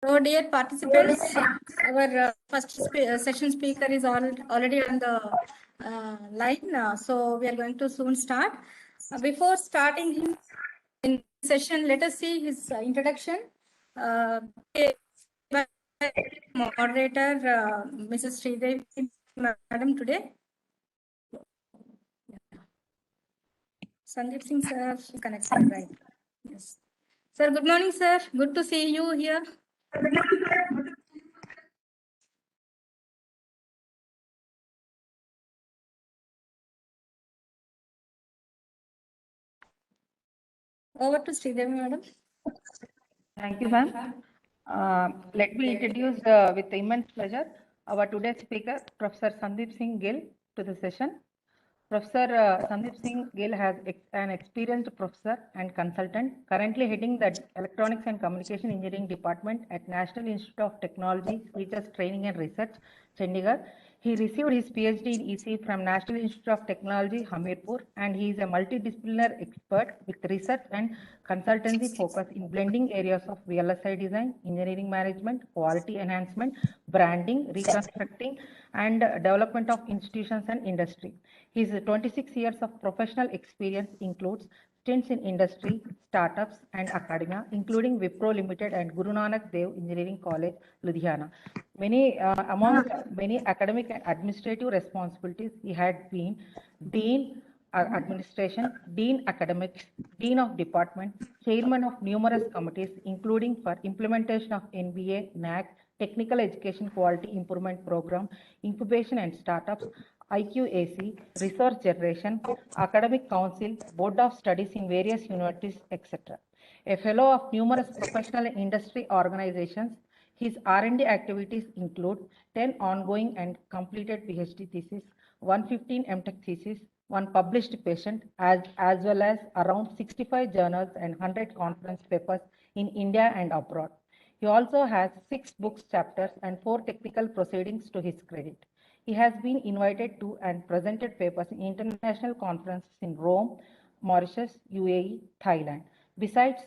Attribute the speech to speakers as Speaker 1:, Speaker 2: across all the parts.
Speaker 1: So, dear participants, our first session speaker is already on the line. So, we are going to soon start. Before starting him in session, let us see his introduction. Moderator, Mrs. Sridevi, Madam, today. Sandeep Singh, sir, connected, right? Yes. Sir, good morning, sir. Good to see you here. Over to Sridevi, madam.
Speaker 2: Thank you, ma'am. Let me introduce with immense pleasure our today's speaker, Professor Sandeep Singh Gill, to the session. Professor Sandeep Singh Gill has an experienced professor and consultant, currently heading the Electronics and Communication Engineering Department at National Institute of Technology, Research Training and Research, Chandigarh. He received his PhD in EC from National Institute of Technology, Hamirpur, and he is a multidisciplinary expert with research and consultancy focus in blending areas of VLSI design, engineering management, quality enhancement, branding, reconstructing, and development of institutions and industry. His 26 years of professional experience includes stints in industry, startups, and academia, including Wipro Limited and Guru Nanak Dev Engineering College, Ludhiana. Among many academic and administrative responsibilities, he had been Dean Administration, Dean Academics, Dean of Department, Chairman of numerous committees, including for implementation of NBA, NAC, Technical Education Quality Improvement Program, Incubation and Startups, IQAC, Resource Generation, Academic Council, Board of Studies in various universities, etc. A fellow of numerous professional and industry organizations, his R&D activities include 10 ongoing and completed PhD theses, 115 MTech theses, one published patent, as well as around 65 journals and 100 conference papers in India and abroad. He also has 6 books, chapters, and 4 technical proceedings to his credit. He has been invited to and presented papers in international conferences in Rome, Mauritius, UAE, Thailand. Besides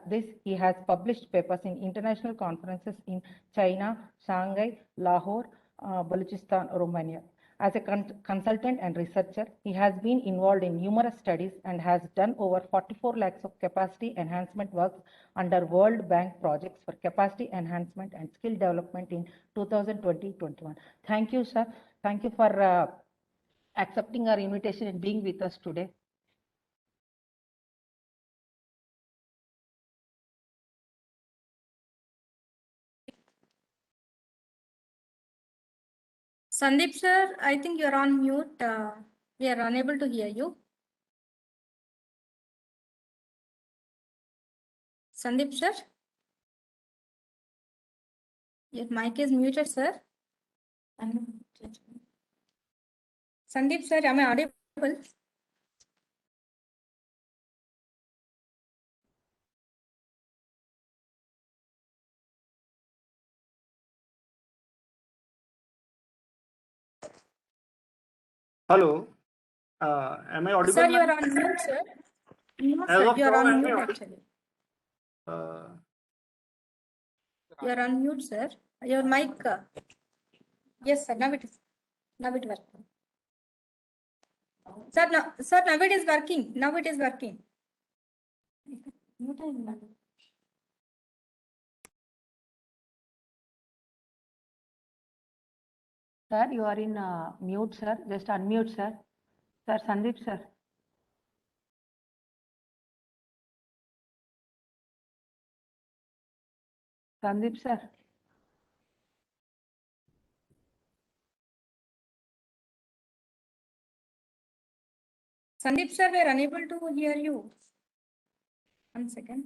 Speaker 2: this, he has published papers in international conferences in China, Shanghai, Lahore, Balochistan, Romania. As a consultant and researcher, he has been involved in numerous studies and has done over 44 lakhs of capacity enhancement works under World Bank projects for capacity enhancement and skill development in 2020-21. Thank you, sir. Thank you for accepting our invitation and being with us today.
Speaker 1: Sandeep sir, I think you're on mute. We are unable to hear you. Sandeep sir? Your mic is muted, sir. Sandeep sir, am I audible?
Speaker 3: Hello, am I audible?
Speaker 1: Sir, you are on mute, sir. No, sir, you are on mute actually. You are on mute, sir. Your mic. Yes, sir. Now it working. Sir, now it is working. Now it is working.
Speaker 2: Sir, you are in mute, sir. Just unmute, sir. Sir, Sandeep, sir. Sandeep, sir.
Speaker 1: Sandeep, sir, we are unable to hear you. 1 second.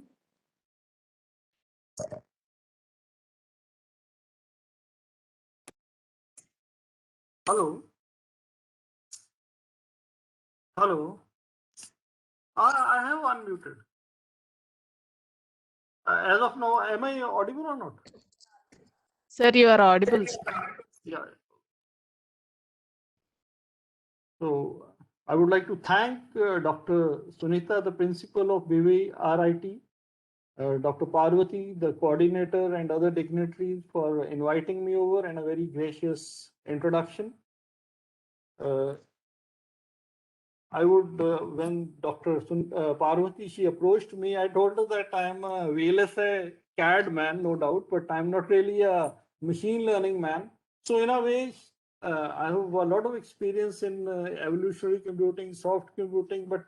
Speaker 3: Hello. Hello. I have unmuted. As of now, am I audible or not?
Speaker 4: Sir, you are audible.
Speaker 3: Yeah. So I would like to thank Dr. Sunita, the principal of BWI RIT, Dr. Parvati, the coordinator, and other dignitaries for inviting me over and a very gracious introduction. I would, when Dr. Parvati, she approached me, I told her that I am a VLSI CAD man, no doubt, but I'm not really a machine learning man. So in a way, I have a lot of experience in evolutionary computing, soft computing, but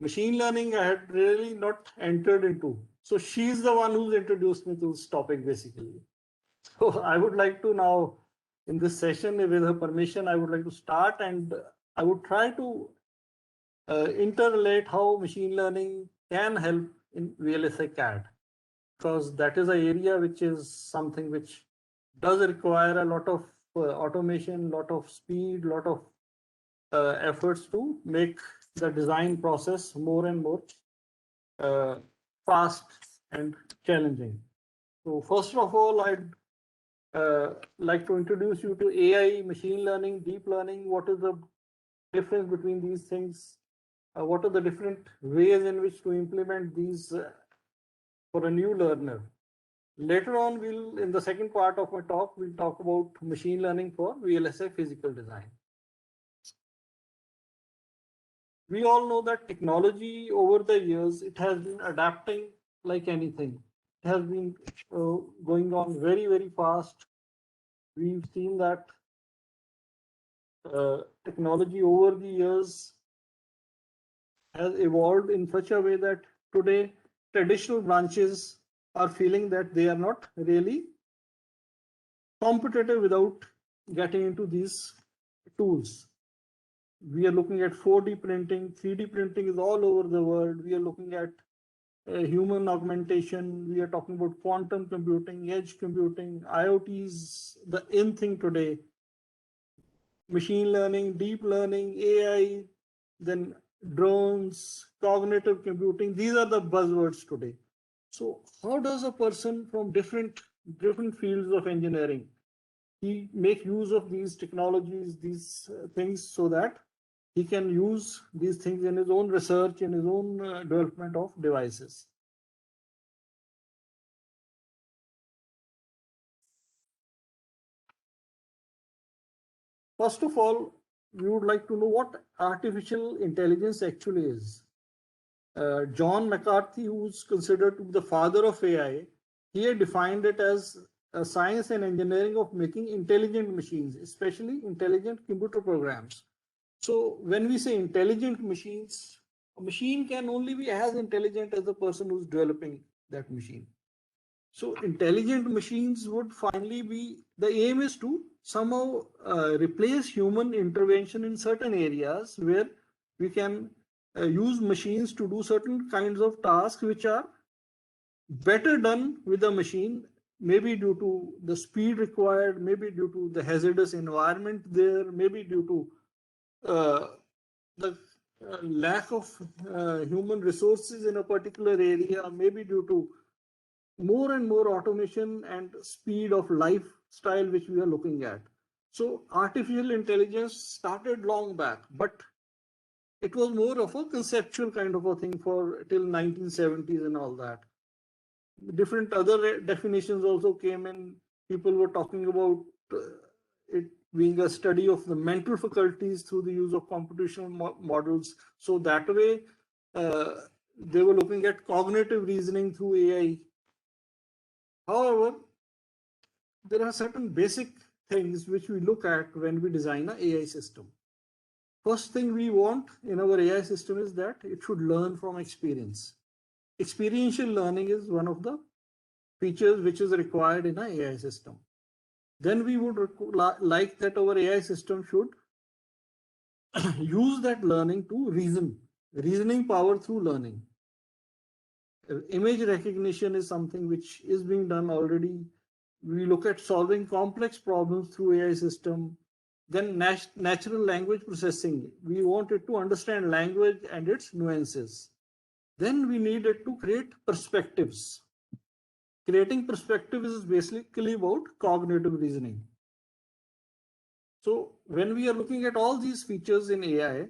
Speaker 3: machine learning I had really not entered into. So she's the one who's introduced me to this topic basically. So I would like to now, in this session, with her permission, I would like to start, and I would try to interrelate how machine learning can help in VLSI CAD, because that is an area which is something which does require a lot of automation, lot of speed, lot of efforts to make the design process more and more fast and challenging. So first of all, I'd like to introduce you to AI, machine learning, deep learning. What is the difference between these things? What are the different ways in which to implement these for a new learner? Later on, in the second part of my talk, we'll talk about machine learning for VLSI physical design. We all know that technology over the years, it has been adapting like anything. It has been going on very, very fast. We've seen that technology over the years has evolved in such a way that today traditional branches are feeling that they are not really competitive without getting into these tools. We are looking at 4D printing, 3D printing is all over the world. We are looking at human augmentation. We are talking about quantum computing, edge computing, IoT is the in thing today. Machine learning, deep learning, AI, then drones, cognitive computing. These are the buzzwords today. So how does a person from different fields of engineering, he make use of these technologies, these things, so that he can use these things in his own research, in his own development of devices? First of all, we would like to know what artificial intelligence actually is. John McCarthy, who's considered to be the father of AI, he had defined it as a science and engineering of making intelligent machines, especially intelligent computer programs. So when we say intelligent machines, a machine can only be as intelligent as the person who's developing that machine. So intelligent machines would finally be, the aim is to somehow replace human intervention in certain areas where we can use machines to do certain kinds of tasks which are better done with a machine, maybe due to the speed required, maybe due to the hazardous environment there, maybe due to the lack of human resources in a particular area, maybe due to more and more automation and speed of lifestyle which we are looking at. So artificial intelligence started long back, but it was more of a conceptual kind of a thing for till 1970s and all that. Different other definitions also came in. People were talking about it being a study of the mental faculties through the use of computational models. So that way, they were looking at cognitive reasoning through AI. However, there are certain basic things which we look at when we design an AI system. First thing we want in our AI system is that it should learn from experience. Experiential learning is one of the features which is required in an AI system. Then we would like that our AI system should use that learning to reasoning power through learning. Image recognition is something which is being done already. We look at solving complex problems through AI system. Then natural language processing. We want it to understand language and its nuances. Then we need it to create perspectives. Creating perspectives is basically about cognitive reasoning. So when we are looking at all these features in AI,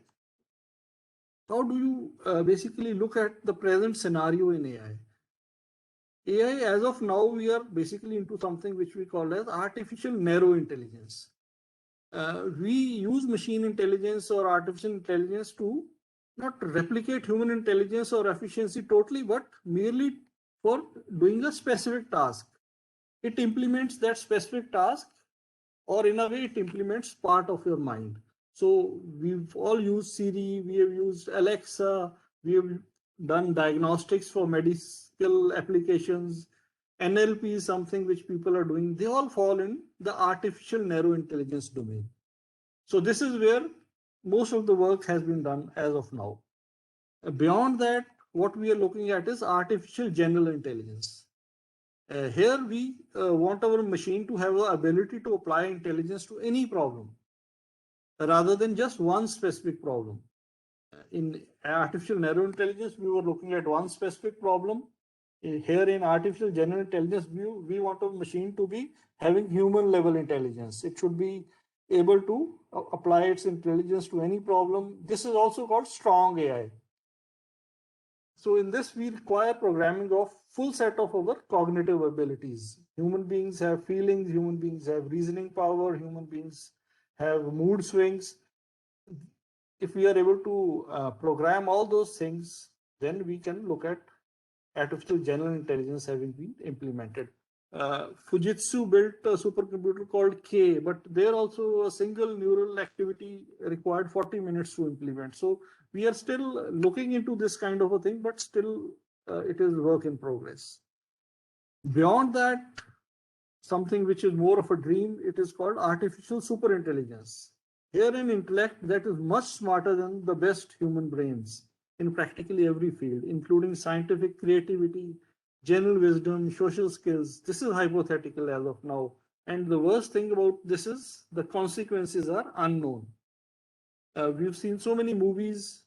Speaker 3: how do you basically look at the present scenario in AI? AI, as of now, we are basically into something which we call as artificial narrow intelligence. We use machine intelligence or artificial intelligence to not replicate human intelligence or efficiency totally, but merely for doing a specific task. It implements that specific task, or in a way, it implements part of your mind. So we've all used Siri, we have used Alexa, we have done diagnostics for medical applications. NLP is something which people are doing. They all fall in the artificial narrow intelligence domain. So this is where most of the work has been done as of now. Beyond that, what we are looking at is artificial general intelligence. Here we want our machine to have the ability to apply intelligence to any problem rather than just one specific problem. In artificial narrow intelligence, we were looking at one specific problem. Here in artificial general intelligence view, we want our machine to be having human level intelligence. It should be able to apply its intelligence to any problem. This is also called strong AI. So in this, we require programming of full set of our cognitive abilities. Human beings have feelings, human beings have reasoning power, human beings have mood swings. If we are able to program all those things, then we can look at artificial general intelligence having been implemented. Fujitsu built a supercomputer called K, but there also a single neural activity required 40 minutes to implement. So we are still looking into this kind of a thing, but still it is work in progress. Beyond that, something which is more of a dream, it is called artificial superintelligence. Here an intellect that is much smarter than the best human brains in practically every field, including scientific creativity, general wisdom, social skills. This is hypothetical as of now. And the worst thing about this is the consequences are unknown. We've seen so many movies.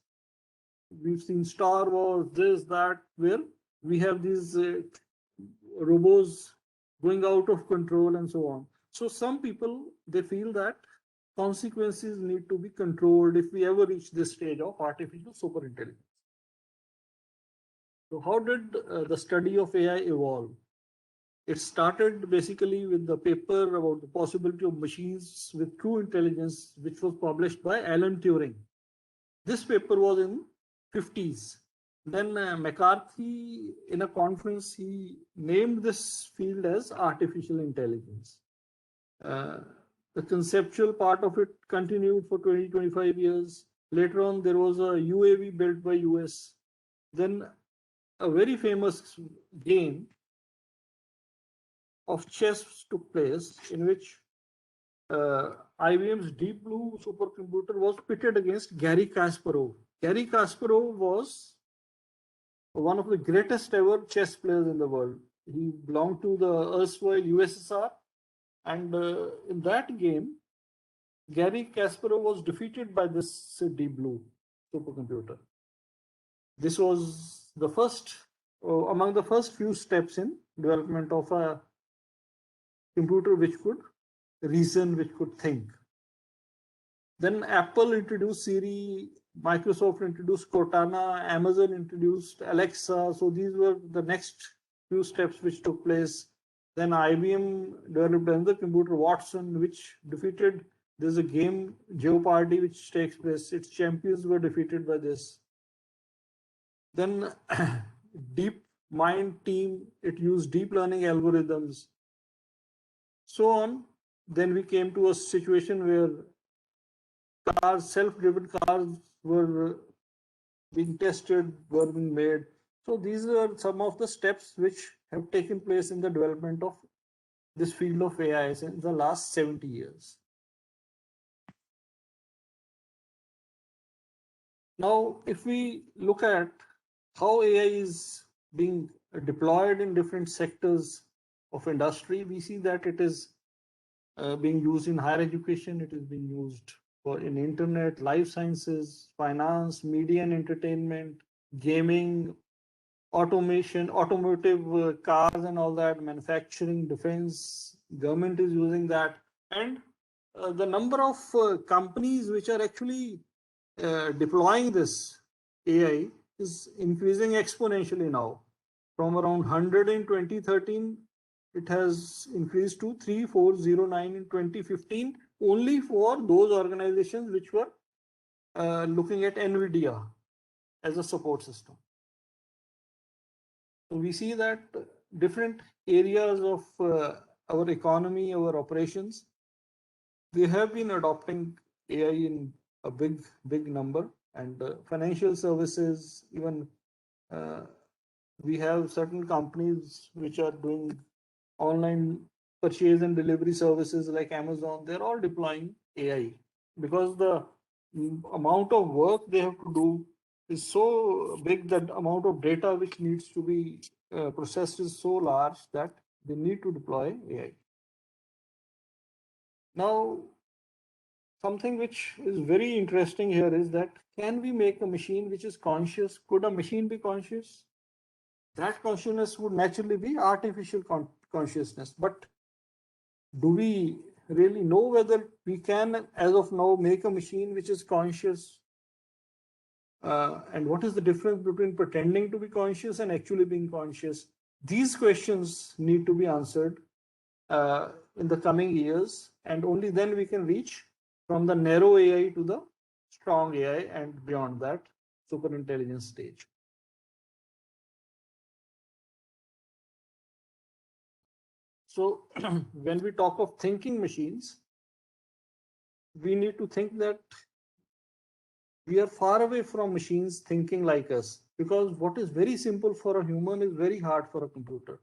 Speaker 3: We've seen Star Wars, this, that, where we have these robots going out of control and so on. So some people, they feel that consequences need to be controlled if we ever reach this stage of artificial superintelligence. So how did the study of AI evolve? It started basically with the paper about the possibility of machines with true intelligence, which was published by Alan Turing. This paper was in 50s. Then McCarthy, in a conference, he named this field as artificial intelligence. The conceptual part of it continued for 20-25 years. Later on, there was a UAV built by US. Then a very famous game of chess took place in which IBM's Deep Blue supercomputer was pitted against Garry Kasparov. Garry Kasparov was one of the greatest ever chess players in the world. He belonged to the erstwhile USSR, and in that game, Garry Kasparov was defeated by this Deep Blue supercomputer. This was the first, among the first few steps in development of a computer which could reason, which could think. Then Apple introduced Siri, Microsoft introduced Cortana, Amazon introduced Alexa. So these were the next few steps which took place. Then IBM developed another computer, Watson, which defeated, there's a game, Jeopardy, which takes place. Its champions were defeated by this. Then DeepMind team, it used deep learning algorithms. So on. Then we came to a situation where cars, self-driven cars were being tested, were being made. So these are some of the steps which have taken place in the development of this field of AI in the last 70 years. Now, if we look at how AI is being deployed in different sectors of industry, we see that it is being used in higher education, it is being used in internet, life sciences, finance, media and entertainment, gaming, automation, automotive, cars and all that, manufacturing, defense, government is using that. And the number of companies which are actually deploying this AI is increasing exponentially now. From around 100 in 2013, it has increased to 3409 in 2015, only for those organizations which were looking at NVIDIA as a support system. So we see that different areas of our economy, our operations, they have been adopting AI in a big number, and financial services, even we have certain companies which are doing online purchase and delivery services like Amazon. They're all deploying AI because the amount of work they have to do is so big, that amount of data which needs to be processed is so large that they need to deploy AI. Now, something which is very interesting here is that, can we make a machine which is conscious? Could a machine be conscious? That consciousness would naturally be artificial consciousness. But do we really know whether we can, as of now, make a machine which is conscious? And what is the difference between pretending to be conscious and actually being conscious? These questions need to be answered in the coming years, and only then we can reach from the narrow AI to the strong AI, and beyond that, super intelligence stage. So when we talk of thinking machines, we need to think that we are far away from machines thinking like us, because what is very simple for a human is very hard for a computer.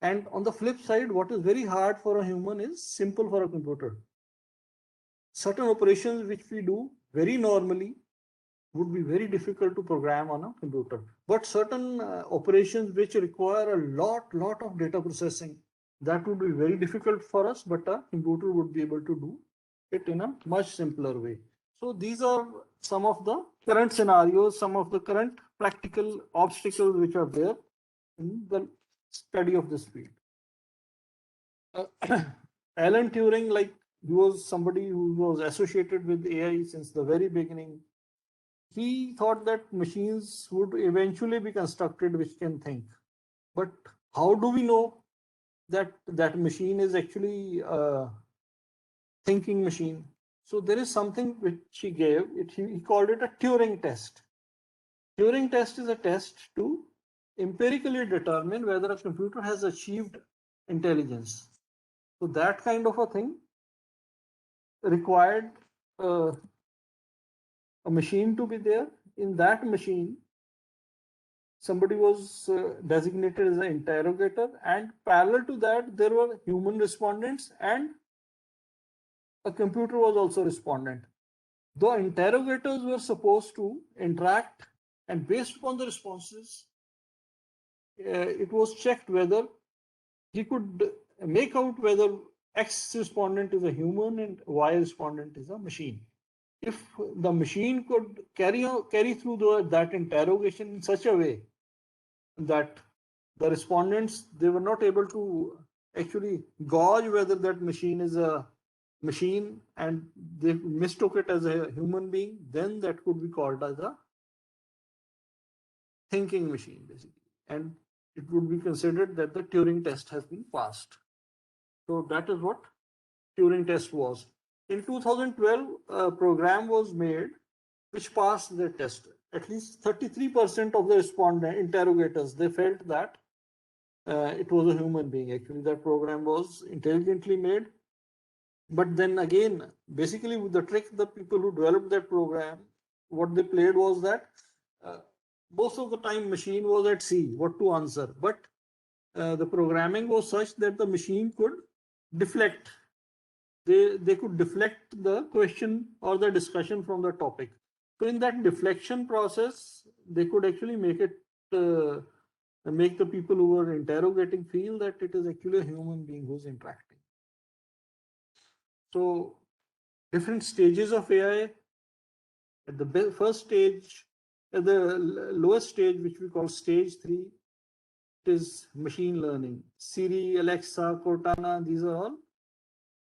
Speaker 3: And on the flip side, what is very hard for a human is simple for a computer. Certain operations which we do very normally would be very difficult to program on a computer. But certain operations which require a lot of data processing, that would be very difficult for us, but a computer would be able to do it in a much simpler way. So these are some of the current scenarios, some of the current practical obstacles which are there in the study of this field. Alan Turing, like, he was somebody who was associated with AI since the very beginning. He thought that machines would eventually be constructed which can think. But how do we know that that machine is actually a thinking machine? So there is something which he gave. He called it a Turing test. Turing test is a test to empirically determine whether a computer has achieved intelligence. So that kind of a thing required a machine to be there. In that machine, somebody was designated as an interrogator, and parallel to that, there were human respondents, and a computer was also respondent. The interrogators were supposed to interact, and based upon the responses, it was checked whether he could make out whether X respondent is a human and Y respondent is a machine. If the machine could carry through that interrogation in such a way that the respondents, they were not able to actually gauge whether that machine is a machine and they mistook it as a human being, then that could be called as a thinking machine, basically. And it would be considered that the Turing test has been passed. So that is what Turing test was. In 2012, a program was made which passed the test. At least 33% of the respondent interrogators, they felt that it was a human being. Actually, that program was intelligently made. But then again, basically with the trick, the people who developed that program, what they played was that most of the time machine was at sea, what to answer. But the programming was such that the machine could deflect. They could deflect the question or the discussion from the topic. So in that deflection process, they could actually make it make the people who were interrogating feel that it is actually a human being who's interacting. So different stages of AI. At the first stage, at the lowest stage, which we call stage 3, it is machine learning. Siri, Alexa, Cortana, these are all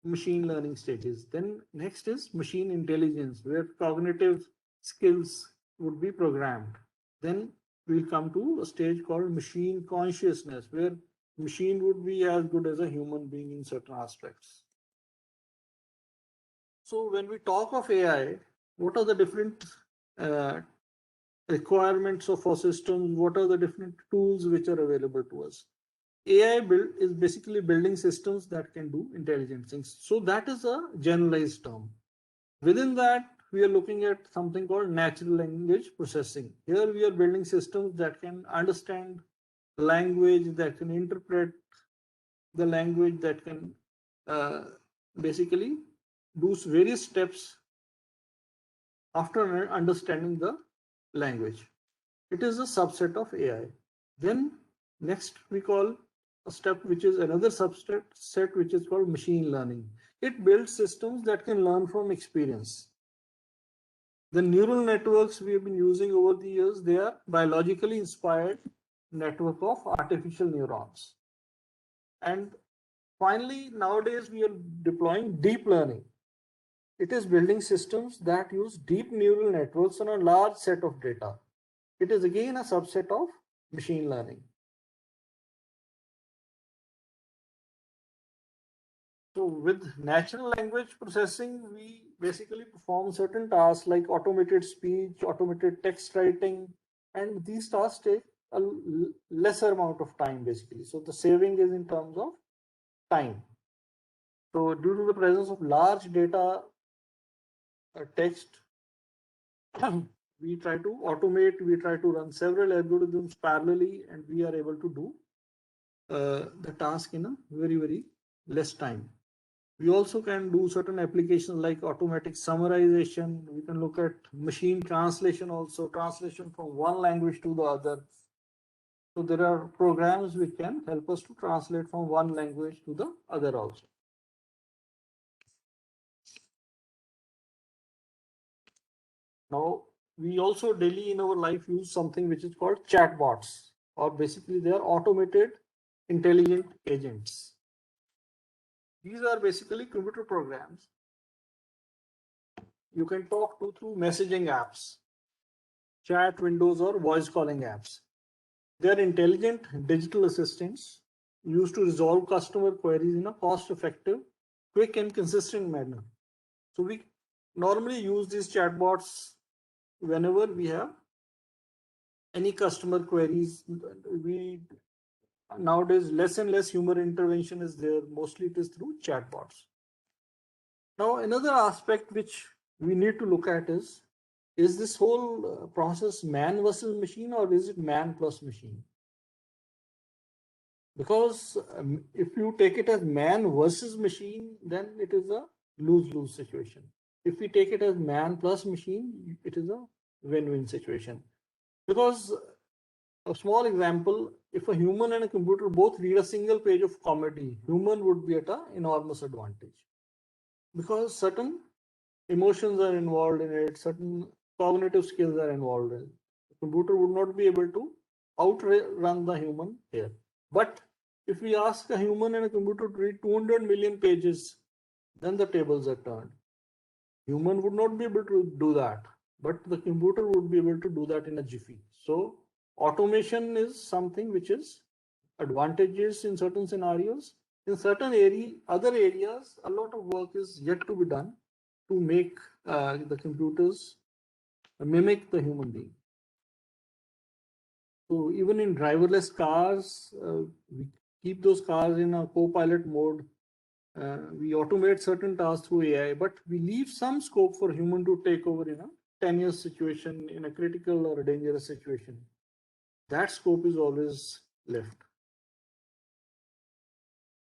Speaker 3: machine learning stages. Then next is machine intelligence, where cognitive skills would be programmed. Then we'll come to a stage called machine consciousness, where machine would be as good as a human being in certain aspects. So when we talk of AI, what are the different requirements of our systems? What are the different tools which are available to us? AI build is basically building systems that can do intelligent things. So that is a generalized term. Within that, we are looking at something called natural language processing. Here we are building systems that can understand language, that can interpret the language, that can basically do various steps after understanding the language. It is a subset of AI. Then next we call a step which is another subset set which is called machine learning. It builds systems that can learn from experience. The neural networks we have been using over the years, they are biologically inspired network of artificial neurons. And finally, nowadays we are deploying deep learning. It is building systems that use deep neural networks on a large set of data. It is again a subset of machine learning. So with natural language processing, we basically perform certain tasks like automated speech, automated text writing, and these tasks take a lesser amount of time basically. So the saving is in terms of time. So due to the presence of large data text, we try to automate, we try to run several algorithms parallelly, and we are able to do the task in a very, very less time. We also can do certain applications like automatic summarization. We can look at machine translation also, translation from one language to the other. So there are programs which can help us to translate from one language to the other also. Now, we also daily in our life use something which is called chatbots, or basically they are automated intelligent agents. These are basically computer programs you can talk to through messaging apps, chat windows, or voice calling apps. They are intelligent digital assistants used to resolve customer queries in a cost-effective, quick, and consistent manner. So we normally use these chatbots whenever we have any customer queries. We nowadays less and less human intervention is there. Mostly it is through chatbots. Now another aspect which we need to look at is this whole process man versus machine, or is it man plus machine? Because if you take it as man versus machine, then it is a lose-lose situation. If we take it as man plus machine, it is a win-win situation. Because a small example, if a human and a computer both read a single page of comedy, human would be at an enormous advantage. Because certain emotions are involved in it, certain cognitive skills are involved in it. The computer would not be able to outrun the human here. But if we ask a human and a computer to read 200 million pages, then the tables are turned. Human would not be able to do that, but the computer would be able to do that in a jiffy. So automation is something which is advantageous in certain scenarios. In certain other areas, a lot of work is yet to be done to make the computers mimic the human being. So even in driverless cars, we keep those cars in a co-pilot mode. We automate certain tasks through AI, but we leave some scope for human to take over in a tenuous situation, in a critical or a dangerous situation. That scope is always left.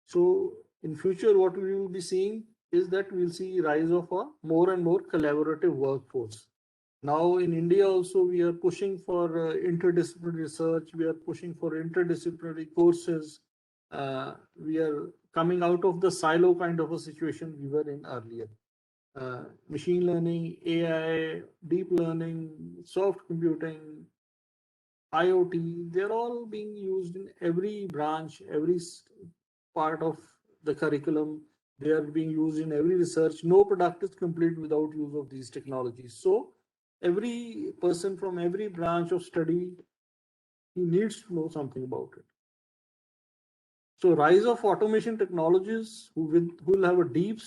Speaker 3: So in future, what we will be seeing is that we'll see rise of a more and more collaborative workforce. Now in India also, we are pushing for interdisciplinary research. We are pushing for interdisciplinary courses. We are coming out of the silo kind of a situation we were in earlier. Machine learning, AI, deep learning, soft computing, IoT, they're all being used in every branch, every part of the curriculum. They are being used in every research. No product is complete without use of these technologies. So every person from every branch of study he needs to know something about it. So rise of automation technologies who will have a deep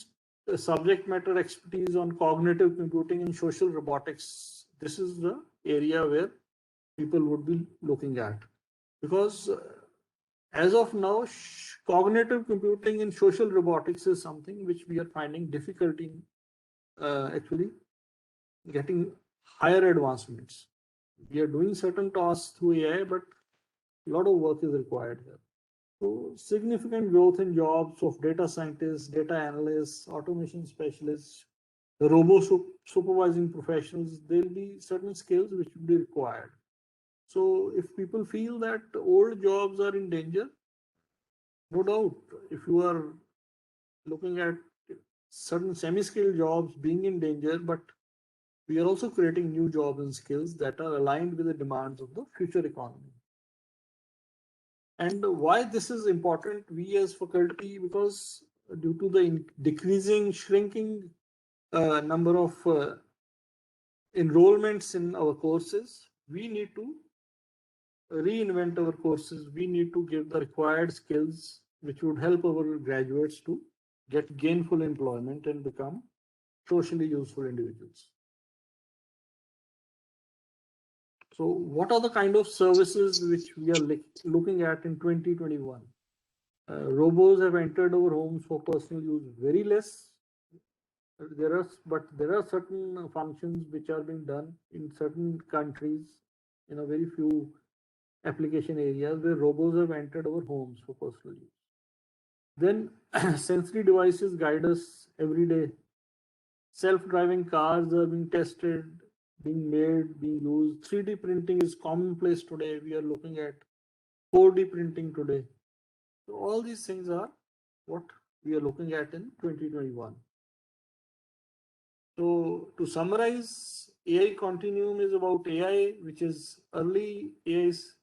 Speaker 3: subject matter expertise on cognitive computing and social robotics. This is the area where people would be looking at, because as of now, cognitive computing and social robotics is something which we are finding difficulty in actually getting higher advancements. We are doing certain tasks through AI, but a lot of work is required here. So significant growth in jobs of data scientists, data analysts, automation specialists, robo supervising professionals. There will be certain skills which will be required. So if people feel that old jobs are in danger, no doubt, if you are looking at certain semi-skilled jobs being in danger, but we are also creating new jobs and skills that are aligned with the demands of the future economy. And why this is important, we as faculty, because due to the shrinking number of enrollments in our courses, we need to reinvent our courses. We need to give the required skills which would help our graduates to get gainful employment and become socially useful individuals. So what are the kind of services which we are looking at in 2021? Robos have entered our homes for personal use very less. There are certain functions which are being done in certain countries, in a very few application areas where robots have entered our homes for personal use. Then sensory devices guide us every day. Self-driving cars are being tested, being made, being used. 3D printing is commonplace today. We are looking at 4D printing today. So all these things are what we are looking at in 2021. So to summarize, AI Continuum is about AI, which is early AIs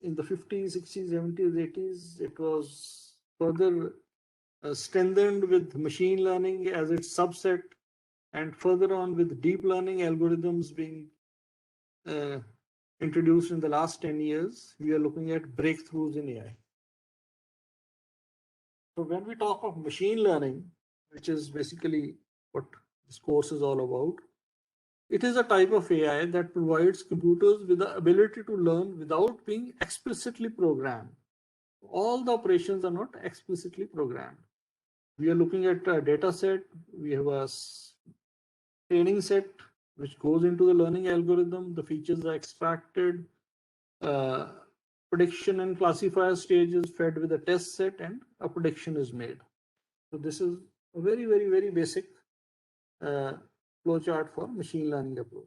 Speaker 3: in the 50s, 60s, 70s, 80s. It was further strengthened with machine learning as its subset, and further on with deep learning algorithms being introduced in the last 10 years. We are looking at breakthroughs in AI. So when we talk of machine learning, which is basically what this course is all about, it is a type of AI that provides computers with the ability to learn without being explicitly programmed. All the operations are not explicitly programmed. We are looking at a data set. We have a training set which goes into the learning algorithm. The features are extracted. Prediction and classifier stages fed with a test set, and a prediction is made. So this is a very, very, very basic flowchart for machine learning approach.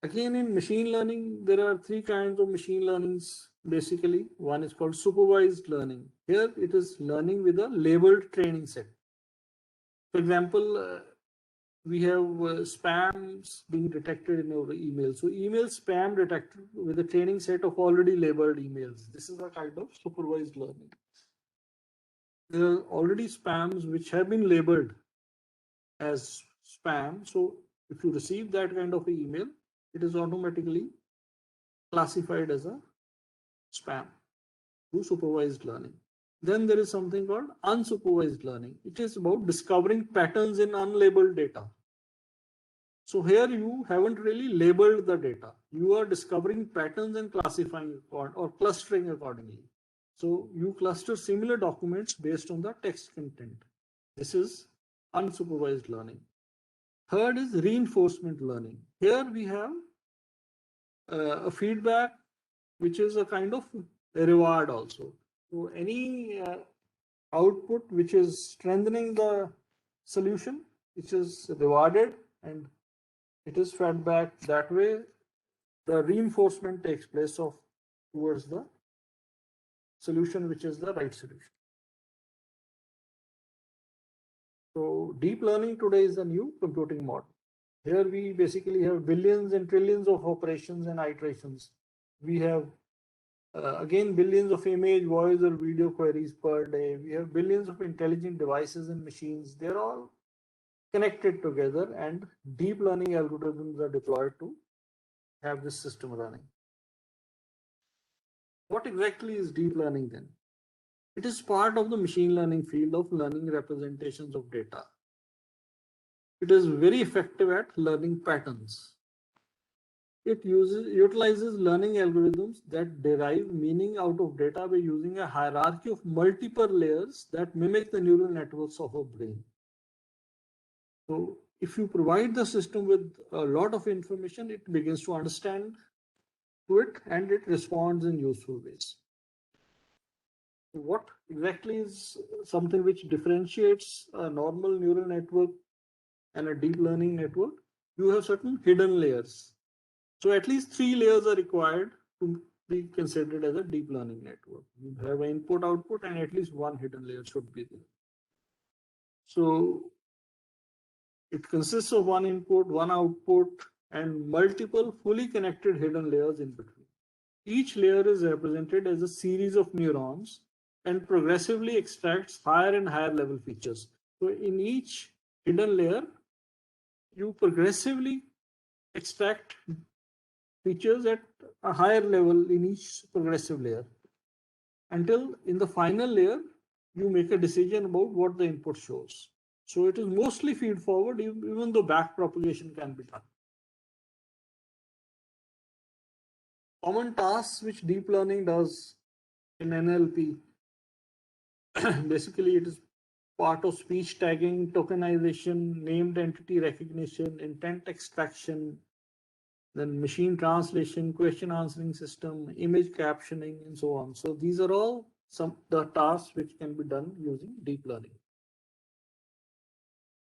Speaker 3: Again, in machine learning, there are three kinds of machine learnings. Basically, one is called supervised learning. Here it is learning with a labeled training set. For example, we have spams being detected in our email. So email spam detected with a training set of already labeled emails. This is a kind of supervised learning. There are already spams which have been labeled as spam. So if you receive that kind of email, it is automatically classified as a spam through supervised learning. Then there is something called unsupervised learning. It is about discovering patterns in unlabeled data. So here you haven't really labeled the data. You are discovering patterns and classifying or clustering accordingly. So you cluster similar documents based on the text content. This is unsupervised learning. Third is reinforcement learning. Here we have a feedback, which is a kind of a reward also. So any output which is strengthening the solution, which is rewarded and it is fed back. That way the reinforcement takes place towards the solution which is the right solution. So deep learning today is a new computing model. Here we basically have billions and trillions of operations and iterations. We have again billions of image, voice or video queries per day. We have billions of intelligent devices and machines. They're all connected together, and deep learning algorithms are deployed to have this system running. What exactly is deep learning then? It is part of the machine learning field of learning representations of data. It is very effective at learning patterns. It utilizes learning algorithms that derive meaning out of data by using a hierarchy of multiple layers that mimic the neural networks of a brain. So if you provide the system with a lot of information, it begins to understand to it and it responds in useful ways. What exactly is something which differentiates a normal neural network and a deep learning network? You have certain hidden layers. So at least 3 layers are required to be considered as a deep learning network. You have an input, output, and at least one hidden layer should be there. So it consists of one input, one output, and multiple fully connected hidden layers in between. Each layer is represented as a series of neurons and progressively extracts higher and higher level features. So in each hidden layer, you progressively extract features at a higher level in each progressive layer until in the final layer, you make a decision about what the input shows. So it is mostly feed forward, even though back propagation can be done. Common tasks which deep learning does in NLP, basically it is part of speech tagging, tokenization, named entity recognition, intent extraction, then machine translation, question answering system, image captioning, and so on. So these are all some the tasks which can be done using deep learning.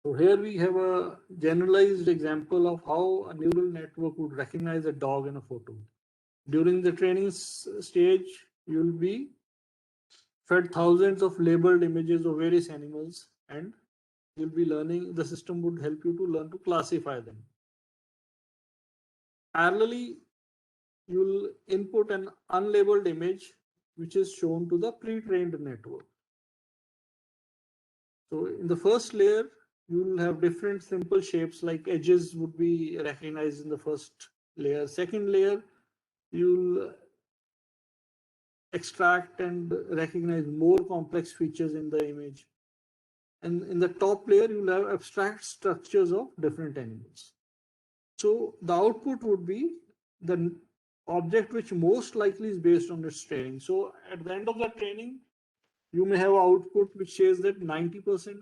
Speaker 3: So here we have a generalized example of how a neural network would recognize a dog in a photo. During the training stage, you'll be fed thousands of labeled images of various animals, and you'll be learning, the system would help you to learn to classify them. Parallelly, you'll input an unlabeled image which is shown to the pre-trained network. So in the first layer, you'll have different simple shapes like edges would be recognized in the first layer. Second layer, you'll extract and recognize more complex features in the image. And in the top layer, you'll have abstract structures of different animals. So the output would be the object which most likely is based on its training. So at the end of the training, you may have output which says that 90%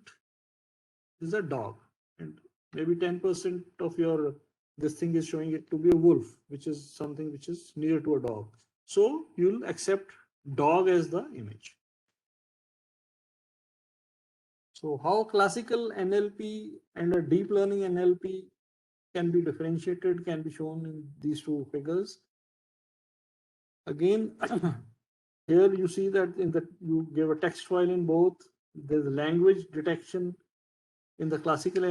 Speaker 3: is a dog, and maybe 10% of your this thing is showing it to be a wolf, which is something which is near to a dog. So you'll accept dog as the image. So how classical NLP and a deep learning NLP can be differentiated can be shown in these two figures. Again, here you see that in the you give a text file in both. There's language detection in the classical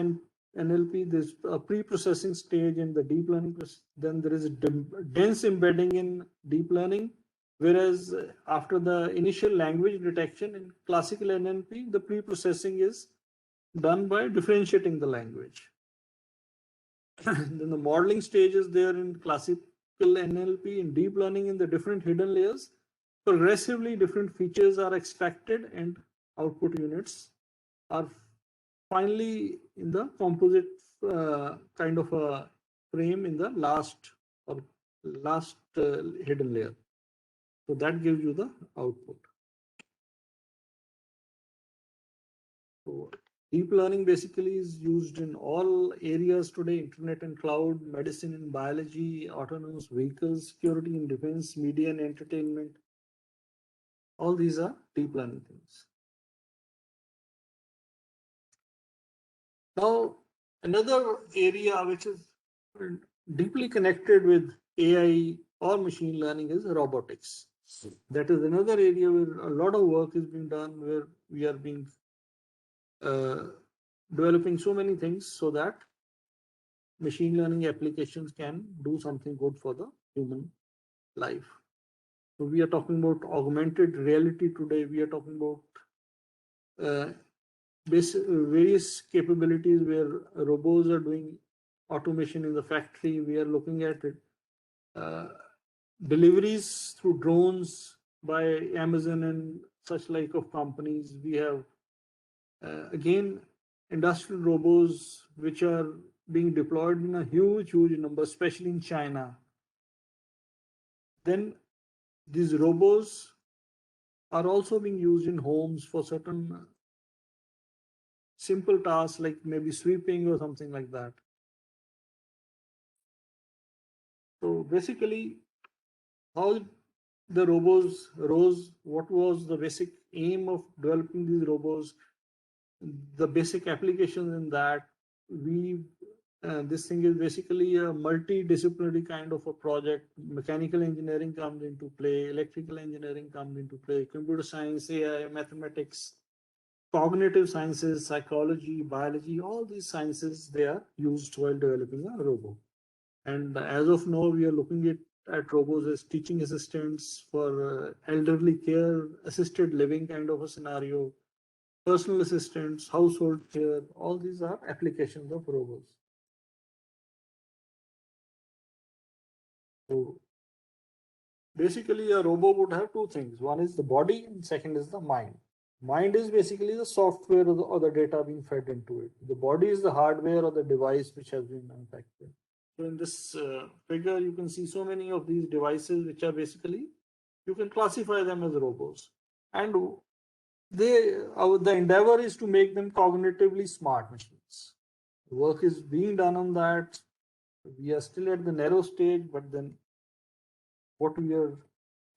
Speaker 3: NLP. There's a pre-processing stage in the deep learning. Then there is a dense embedding in deep learning. Whereas after the initial language detection in classical NLP, the pre-processing is done by differentiating the language. Then the modeling stage is there in classical NLP. In deep learning, in the different hidden layers, progressively different features are extracted and output units are finally in the composite kind of a frame in the last hidden layer. So that gives you the output. So deep learning basically is used in all areas today: internet and cloud, medicine and biology, autonomous vehicles, security and defense, media and entertainment. All these are deep learning things. Now, another area which is deeply connected with AI or machine learning is robotics. That is another area where a lot of work is being done, where we are being developing so many things so that machine learning applications can do something good for the human life. So we are talking about augmented reality today. We are talking about various capabilities where robots are doing automation in the factory. We are looking at it. Deliveries through drones, by Amazon and such like of companies. We have again industrial robots which are being deployed in a huge number, especially in China. Then these robots are also being used in homes for certain simple tasks like maybe sweeping or something like that. So basically, how the robots rose, what was the basic aim of developing these robots, the basic applications in that. This thing is basically a multidisciplinary kind of a project. Mechanical engineering comes into play, electrical engineering comes into play, computer science, AI, mathematics, cognitive sciences, psychology, biology, all these sciences, they are used while developing a robot. And as of now, we are looking at robots as teaching assistants for elderly care, assisted living kind of a scenario, personal assistants, household care, all these are applications of robots. So basically, a robot would have two things. One is the body, and second is the mind. Mind is basically the software or the data being fed into it. The body is the hardware or the device which has been manufactured. So in this figure, you can see so many of these devices which are basically, you can classify them as robots. And the endeavor is to make them cognitively smart machines. Work is being done on that. We are still at the narrow stage, but then what we are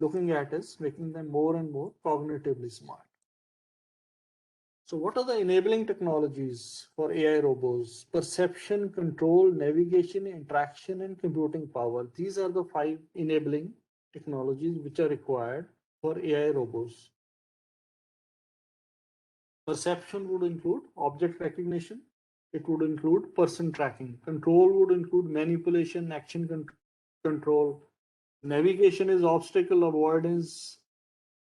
Speaker 3: looking at is making them more and more cognitively smart. So what are the enabling technologies for AI robots? Perception, control, navigation, interaction, and computing power. These are the 5 enabling technologies which are required for AI robots. Perception would include object recognition. It would include person tracking. Control would include manipulation, action control. Navigation is obstacle avoidance.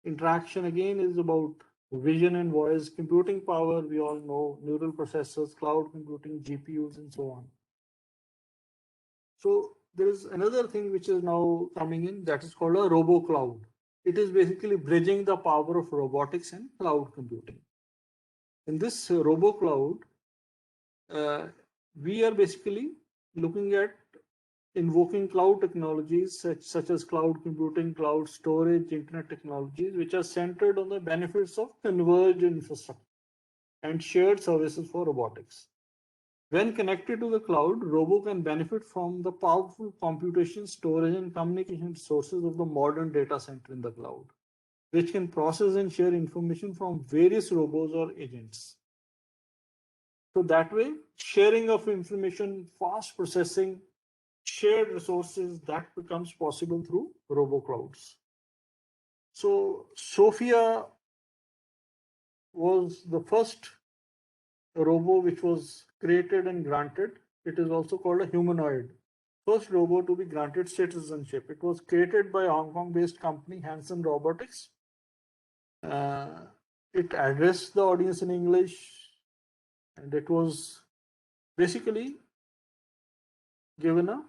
Speaker 3: Interaction again is about vision and voice. Computing power, we all know, neural processors, cloud computing, GPUs, and so on. So there is another thing which is now coming in, that is called a robo cloud. It is basically bridging the power of robotics and cloud computing. In this robo cloud, we are basically looking at invoking cloud technologies such as cloud computing, cloud storage, internet technologies, which are centered on the benefits of converged infrastructure and shared services for robotics. When connected to the cloud, robo can benefit from the powerful computation, storage, and communication sources of the modern data center in the cloud, which can process and share information from various robots or agents. So that way, sharing of information, fast processing, shared resources, that becomes possible through RoboClouds. So Sophia was the first robo which was created and granted. It is also called a humanoid. First robo to be granted citizenship. It was created by a Hong Kong-based company, Hanson Robotics. It addressed the audience in English, and it was basically given a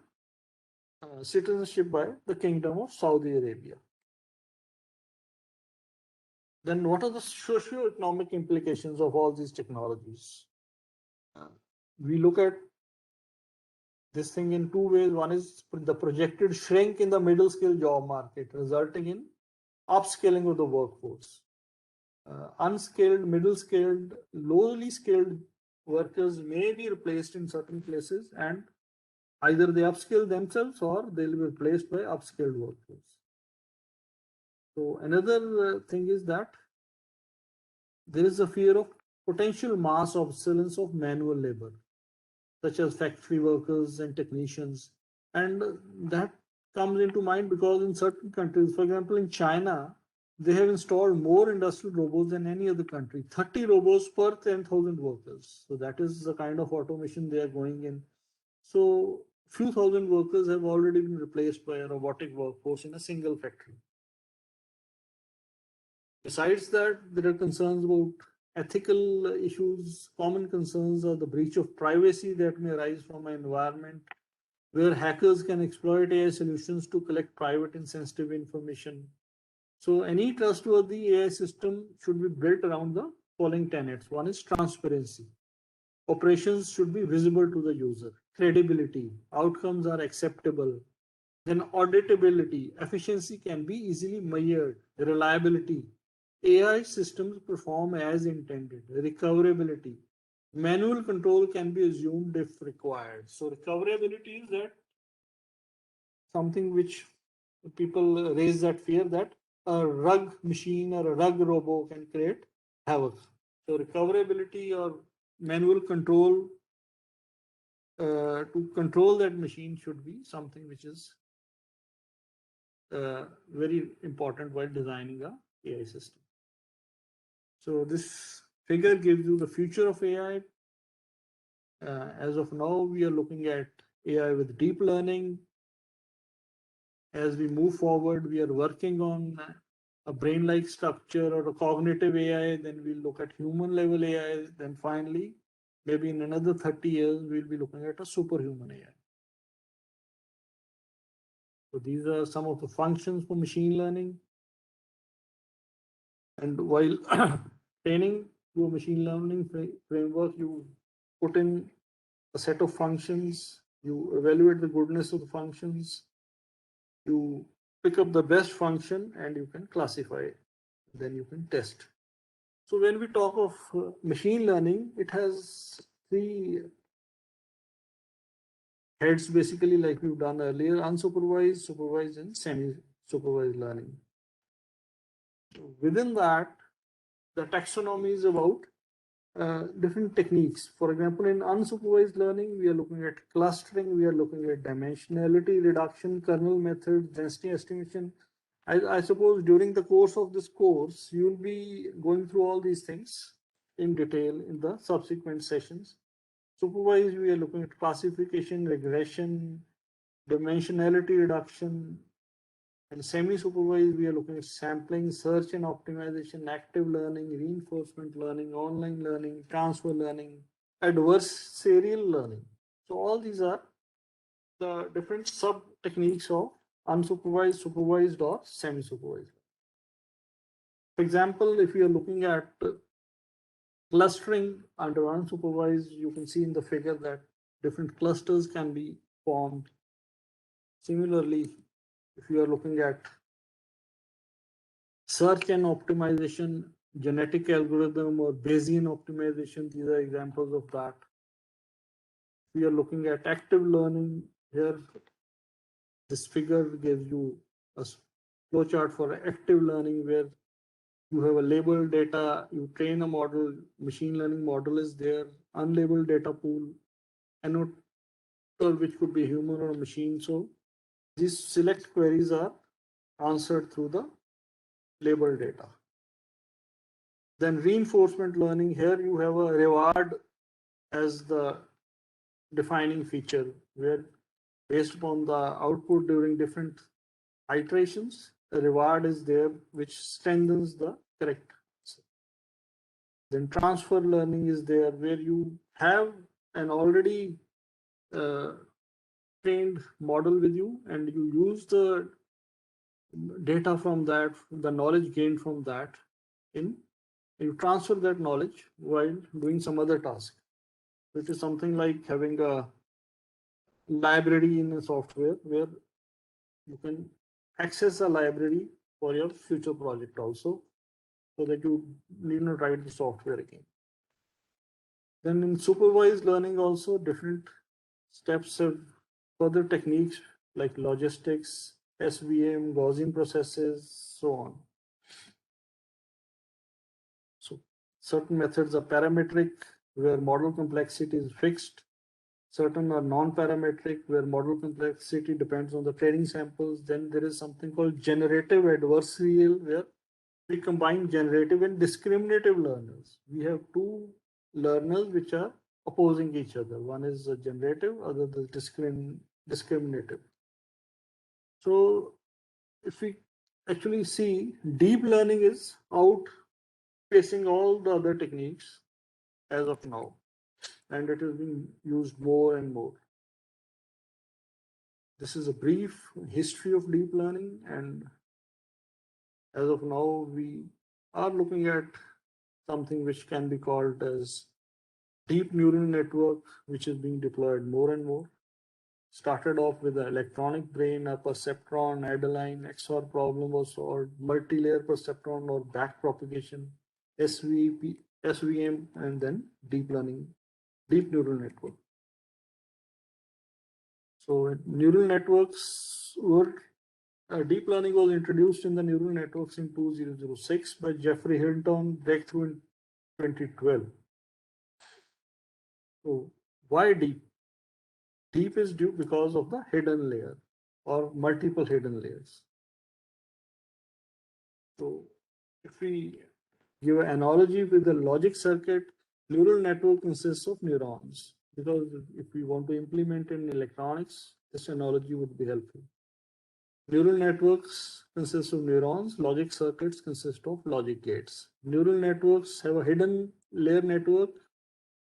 Speaker 3: citizenship by the Kingdom of Saudi Arabia. Then what are the socio-economic implications of all these technologies? We look at this thing in 2 ways. One is the projected shrink in the middle skill job market, resulting in upskilling of the workforce. Unskilled, middle skilled, lowly skilled workers may be replaced in certain places, and either they upskill themselves or they'll be replaced by upskilled workers. So another thing is that there is a fear of potential mass obsolescence of manual labor, such as factory workers and technicians. And that comes into mind because in certain countries, for example, in China, they have installed more industrial robots than any other country, 30 robots per 10,000 workers. So that is the kind of automation they are going in. So few thousand workers have already been replaced by a robotic workforce in a single factory. Besides that, there are concerns about ethical issues. Common concerns are the breach of privacy that may arise from an environment where hackers can exploit AI solutions to collect private and sensitive information. So any trustworthy AI system should be built around the following tenets. One is transparency. Operations should be visible to the user. Credibility. Outcomes are acceptable. Then auditability. Efficiency can be easily measured. Reliability. AI systems perform as intended. Recoverability. Manual control can be assumed if required. So recoverability is that something which people raise that fear that a rug machine or a rug robo can create havoc. So recoverability or manual control to control that machine should be something which is very important while designing a AI system. So this figure gives you the future of AI. As of now, we are looking at AI with deep learning. As we move forward, we are working on a brain-like structure or a cognitive AI. Then we'll look at human-level AI. Then finally, maybe in another 30 years, we'll be looking at a superhuman AI. So these are some of the functions for machine learning. And while training to a machine learning framework, you put in a set of functions, you evaluate the goodness of the functions, you pick up the best function and you can classify it. Then you can test. So when we talk of machine learning, it has three heads basically, like we've done earlier: unsupervised, supervised, and semi-supervised learning. Within that, the taxonomy is about different techniques. For example, in unsupervised learning, we are looking at clustering, we are looking at dimensionality reduction, kernel methods, density estimation. I suppose during the course of this course, you will be going through all these things in detail in the subsequent sessions. Supervised, we are looking at classification, regression, dimensionality reduction, and semi-supervised, we are looking at sampling, search and optimization, active learning, reinforcement learning, online learning, transfer learning, adversarial learning. So all these are the different sub-techniques of unsupervised, supervised, or semi-supervised. For example, if you are looking at clustering under unsupervised, you can see in the figure that different clusters can be formed. Similarly, if you are looking at search and optimization, genetic algorithm, or Bayesian optimization, these are examples of that. We are looking at active learning here. This figure gives you a flowchart for active learning where you have a labeled data, you train a model, machine learning model is there, unlabeled data pool, annotator, which could be human or machine. So these select queries are answered through the labeled data. Then reinforcement learning, here you have a reward as the defining feature, where based upon the output during different iterations, a reward is there which strengthens the correct answer. Then transfer learning is there, where you have an already trained model with you and you use the data from that, the knowledge gained from that, you transfer that knowledge while doing some other task, which is something like having a library in a software where you can access a library for your future project also, so that you need not write the software again. Then in supervised learning also, different steps have further techniques like logistics, SVM, Gaussian processes, so on. So certain methods are parametric, where model complexity is fixed. Certain are non-parametric, where model complexity depends on the training samples. Then there is something called generative adversarial, where we combine generative and discriminative learners. We have two learners which are opposing each other. One is generative, other is discriminative. So if we actually see, deep learning is outpacing all the other techniques as of now, and it is being used more and more. This is a brief history of deep learning, and As of now, we are looking at something which can be called as deep neural network, which is being deployed more and more. Started off with an electronic brain, a perceptron, Adeline, XOR problem was solved, multi-layer perceptron or back propagation, SVP, SVM, and then deep learning, deep neural network. So neural networks were, deep learning was introduced in the neural networks in 2006 by Geoffrey Hinton, breakthrough in 2012. So why deep? Deep is due because of the hidden layer or multiple hidden layers. So if we give an analogy with the logic circuit, neural network consists of neurons, because if we want to implement in electronics, this analogy would be helpful. Neural networks consist of neurons, logic circuits consist of logic gates. Neural networks have a hidden layer network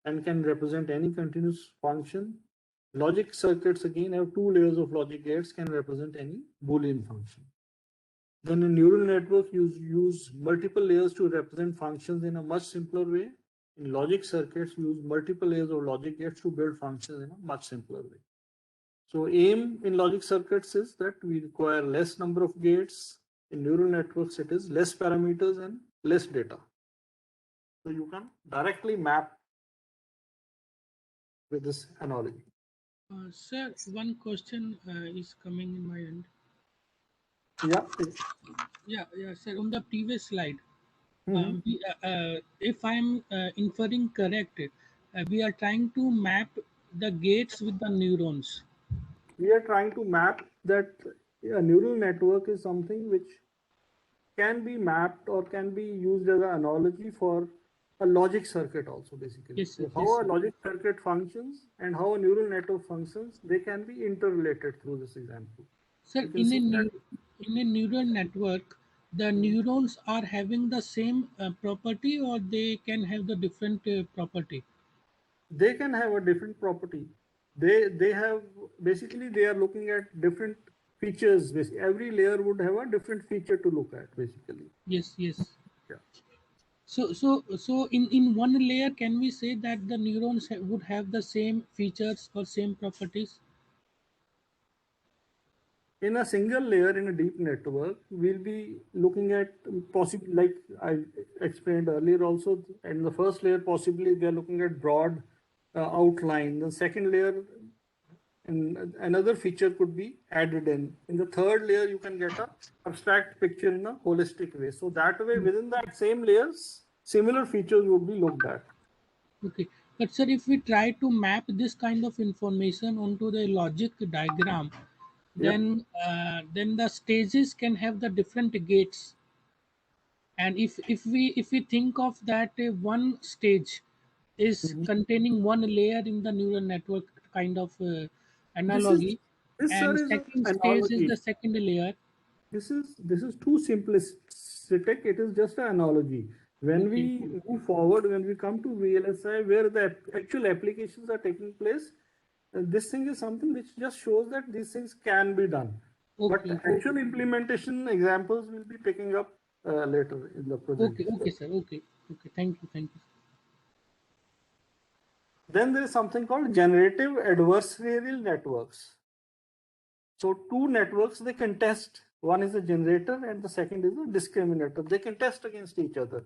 Speaker 3: and can represent any continuous function. Logic circuits again have two layers of logic gates, can represent any Boolean function. Then a neural network use multiple layers to represent functions in a much simpler way. In logic circuits, use multiple layers of logic gates to build functions in a much simpler way. So aim in logic circuits is that we require less number of gates. In neural networks, it is less parameters and less data. So you can directly map with this analogy.
Speaker 5: Sir, one question is coming in my end.
Speaker 3: Yeah.
Speaker 5: Sir. On the previous slide,
Speaker 3: Mhm.
Speaker 5: if I'm inferring correct, we are trying to map the gates with the neurons.
Speaker 3: We are trying to map that a neural network is something which can be mapped or can be used as an analogy for a logic circuit also, basically.
Speaker 5: Yes,
Speaker 3: So
Speaker 5: yes,
Speaker 3: how
Speaker 5: yes,
Speaker 3: a logic circuit functions and how a neural network functions, they can be interrelated through this example.
Speaker 5: Sir,
Speaker 3: You can
Speaker 5: in
Speaker 3: see
Speaker 5: a
Speaker 3: that.
Speaker 5: in a neural network, the neurons are having the same property, or they can have the different property.
Speaker 3: They can have a different property. They have, basically they are looking at different features. Every layer would have a different feature to look at, basically.
Speaker 5: Yes, yes.
Speaker 3: Yeah.
Speaker 5: So in one layer, can we say that the neurons would have the same features or same properties?
Speaker 3: In a single layer in a deep network, we'll be looking at possibly, like I explained earlier also, in the first layer, possibly they're looking at broad outline. The second layer, and another feature could be added in. In the third layer, you can get a abstract picture in a holistic way. So that way, within that same layers, similar features would be looked at.
Speaker 5: Okay, but sir, if we try to map this kind of information onto the logic diagram,
Speaker 3: Yep.
Speaker 5: then the stages can have the different gates. And if we think of that one stage is
Speaker 3: Mhm.
Speaker 5: containing one layer in the neural network kind of
Speaker 3: This is
Speaker 5: analogy,
Speaker 3: this sir
Speaker 5: and
Speaker 3: is an
Speaker 5: second stage is
Speaker 3: analogy.
Speaker 5: the second layer.
Speaker 3: This is too simplistic. It is just an analogy. When
Speaker 5: Okay,
Speaker 3: we move forward, when we come to VLSI, where the actual applications are taking place, this thing is something which just shows that these things can be done. But
Speaker 5: okay,
Speaker 3: actual implementation examples will be picking up later in the presentation.
Speaker 5: okay, sir. Okay, thank you.
Speaker 3: Then there is something called generative adversarial networks. So two networks, they contest. One is the generator and the second is the discriminator. They contest against each other.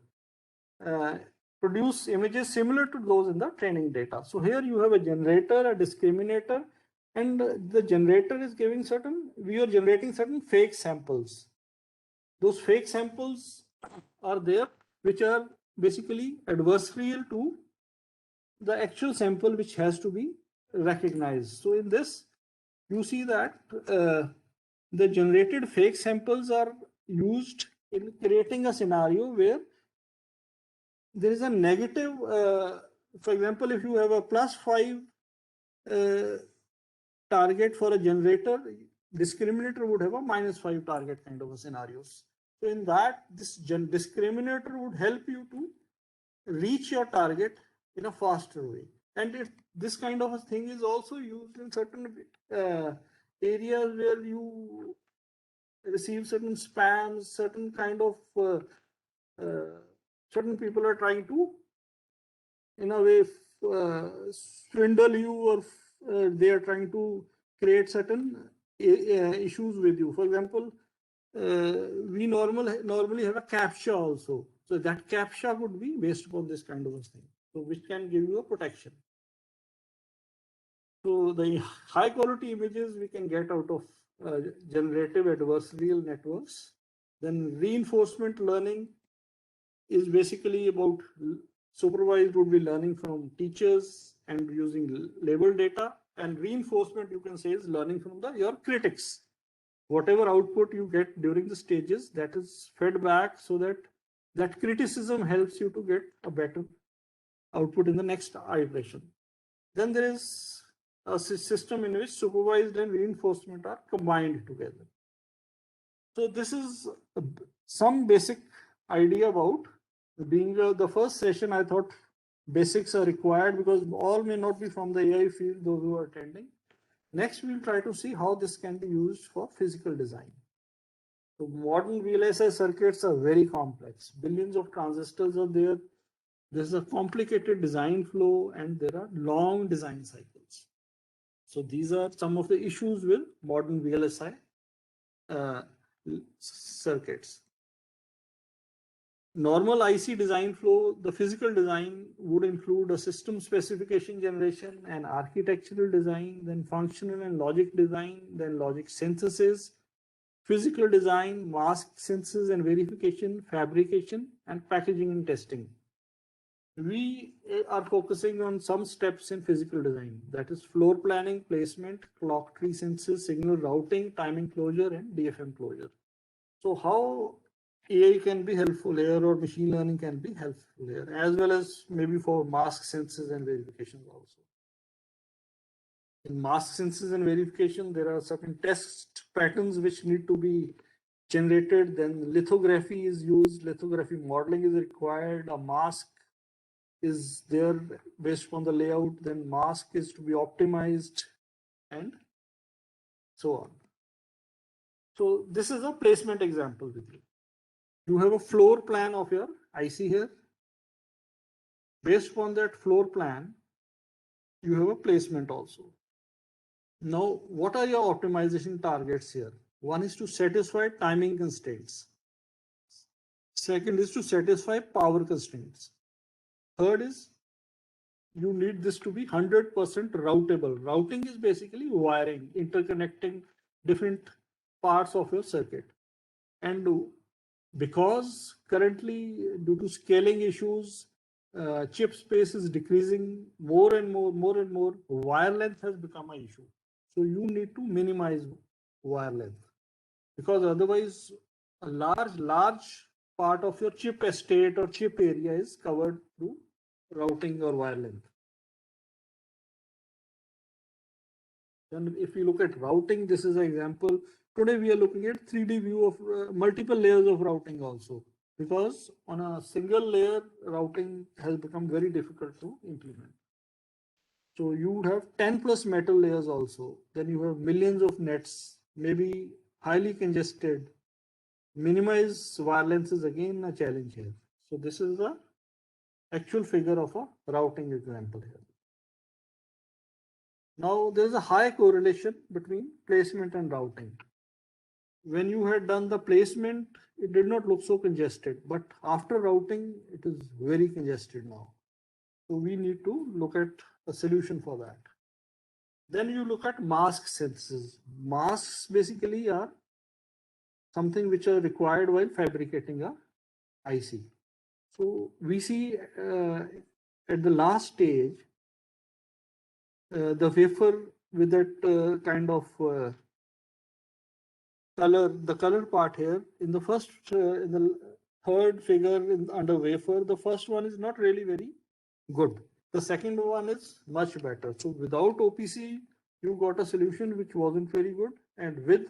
Speaker 3: Produce images similar to those in the training data. So here you have a generator, a discriminator, and the generator is giving we are generating certain fake samples. Those fake samples are there, which are basically adversarial to the actual sample which has to be recognized. So in this, you see that the generated fake samples are used in creating a scenario where there is a negative, for example, if you have a +5 target for a generator, discriminator would have a -5 target kind of a scenarios. So in that, this discriminator would help you to reach your target in a faster way. And this kind of a thing is also used in certain areas where you receive certain spams, certain kind of certain people are trying to, in a way, swindle you, or they are trying to create certain issues with you. For example, we normally have a CAPTCHA also. So that CAPTCHA would be based upon this kind of a thing, so which can give you a protection. So the high quality images we can get out of generative adversarial networks. Then reinforcement learning is basically about supervised would be learning from teachers and using labeled data, and reinforcement you can say is learning from your critics. Whatever output you get during the stages, that is fed back, so that criticism helps you to get a better output in the next iteration. Then there is a system in which supervised and reinforcement are combined together. So this is some basic idea about being the first session. I thought basics are required because all may not be from the AI field, those who are attending. Next, we'll try to see how this can be used for physical design. So modern VLSI circuits are very complex. Billions of transistors are there. There's a complicated design flow and there are long design cycles. So these are some of the issues with modern VLSI circuits. Normal IC design flow, the physical design would include a system specification generation and architectural design, then functional and logic design, then logic synthesis, physical design, mask synthesis and verification, fabrication, and packaging and testing. We are focusing on some steps in physical design, that is floor planning, placement, clock tree synthesis, signal routing, timing closure, and DFM closure. So how AI can be helpful here, or machine learning can be helpful here, as well as maybe for mask synthesis and verification also. In mask synthesis and verification, there are certain test patterns which need to be generated. Then lithography is used, lithography modeling is required, a mask is there based on the layout, then mask is to be optimized, and so on. So this is a placement example with you. You have a floor plan of your IC here. Based upon that floor plan, you have a placement also. Now, what are your optimization targets here? One is to satisfy timing constraints. Second is to satisfy power constraints. Third is you need this to be 100% routable. Routing is basically wiring, interconnecting different parts of your circuit. And because currently, due to scaling issues, chip space is decreasing more and more, wire length has become an issue. So you need to minimize wire length, because otherwise a large part of your chip estate or chip area is covered through routing or wire length. And if you look at routing, this is an example. Today we are looking at 3D view of multiple layers of routing also, because on a single layer, routing has become very difficult to implement. So you have 10 plus metal layers also. Then you have millions of nets, maybe highly congested. Minimize wire length is again a challenge here. So this is the actual figure of a routing example here. Now there's a high correlation between placement and routing. When you had done the placement, it did not look so congested, but after routing, it is very congested now. So we need to look at a solution for that. Then you look at mask synthesis. Masks basically are something which are required while fabricating a IC. So we see at the last stage, the wafer with that kind of color, the color part here in the first, in the third figure under wafer, the first one is not really very good. The second one is much better. So without OPC, you got a solution which wasn't very good, and with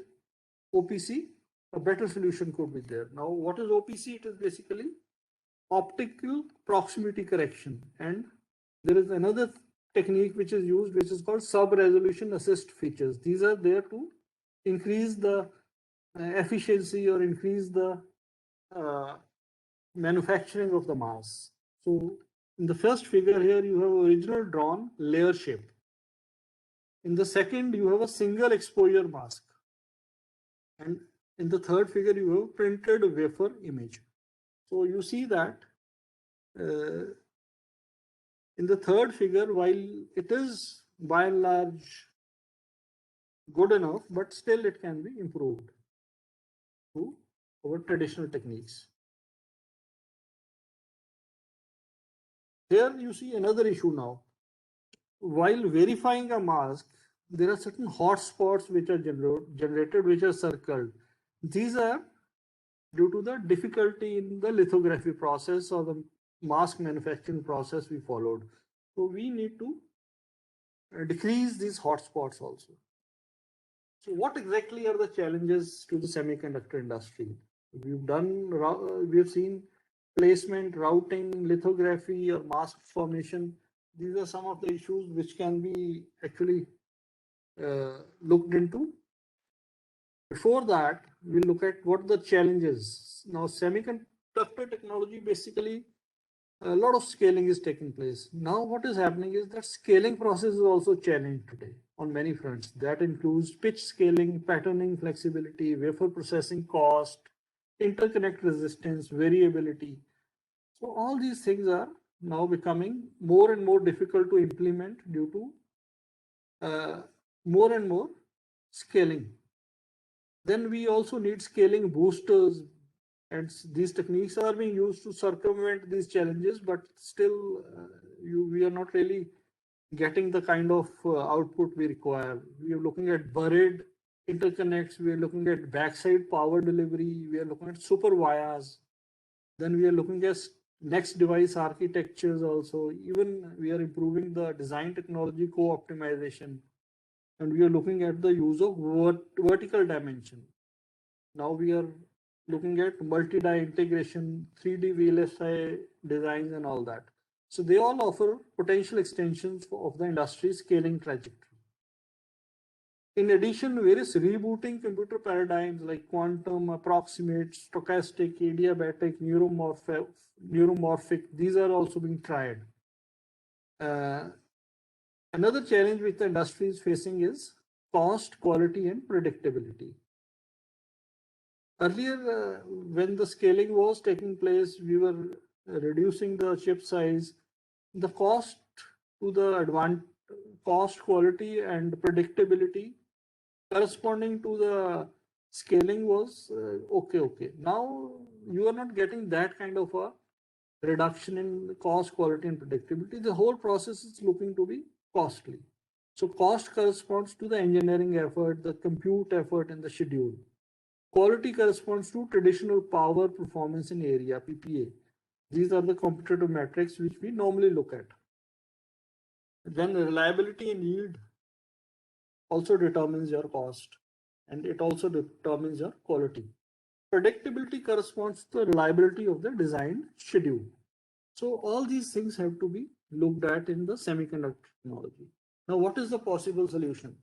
Speaker 3: OPC, a better solution could be there. Now, what is OPC? It is basically optical proximity correction, and there is another technique which is used, which is called sub-resolution assist features. These are there to increase the efficiency or increase the manufacturing of the mask. So in the first figure here, you have original drawn layer shape. In the second, you have a single exposure mask. And in the third figure, you have printed wafer image. So you see that in the third figure, while it is by and large good enough, but still it can be improved through our traditional techniques. Here you see another issue now. While verifying a mask, there are certain hotspots which are generated, which are circled. These are due to the difficulty in the lithography process or the mask manufacturing process we followed. So we need to decrease these hotspots also. So what exactly are the challenges to the semiconductor industry? We've seen placement, routing, lithography, or mask formation. These are some of the issues which can be actually looked into. Before that, we'll look at what the challenges. Now, semiconductor technology, basically, a lot of scaling is taking place. Now, what is happening is that scaling process is also challenged today on many fronts. That includes pitch scaling, patterning flexibility, wafer processing cost, interconnect resistance, variability. So all these things are now becoming more and more difficult to implement due to more and more scaling. Then we also need scaling boosters, and these techniques are being used to circumvent these challenges, but still we are not really getting the kind of output we require. We are looking at buried interconnects, we are looking at backside power delivery, we are looking at super vias, then we are looking at next device architectures also. Even we are improving the design technology co-optimization, and we are looking at the use of vertical dimension. Now we are looking at multi-die integration, 3D VLSI designs and all that. So they all offer potential extensions of the industry's scaling trajectory. In addition, various rebooting computer paradigms like quantum, approximate, stochastic, adiabatic, neuromorphic, these are also being tried. Another challenge which the industry is facing is cost, quality, and predictability. Earlier, when the scaling was taking place, we were reducing the chip size. The cost to the cost, quality, and predictability corresponding to the scaling was okay. Now you are not getting that kind of a reduction in cost, quality, and predictability. The whole process is looking to be costly. So cost corresponds to the engineering effort, the compute effort, and the schedule. Quality corresponds to traditional power, performance, and area, PPA. These are the competitive metrics which we normally look at. Then reliability and yield also determines your cost, and it also determines your quality. Predictability corresponds to the reliability of the design schedule. So all these things have to be looked at in the semiconductor technology. Now, what is the possible solution?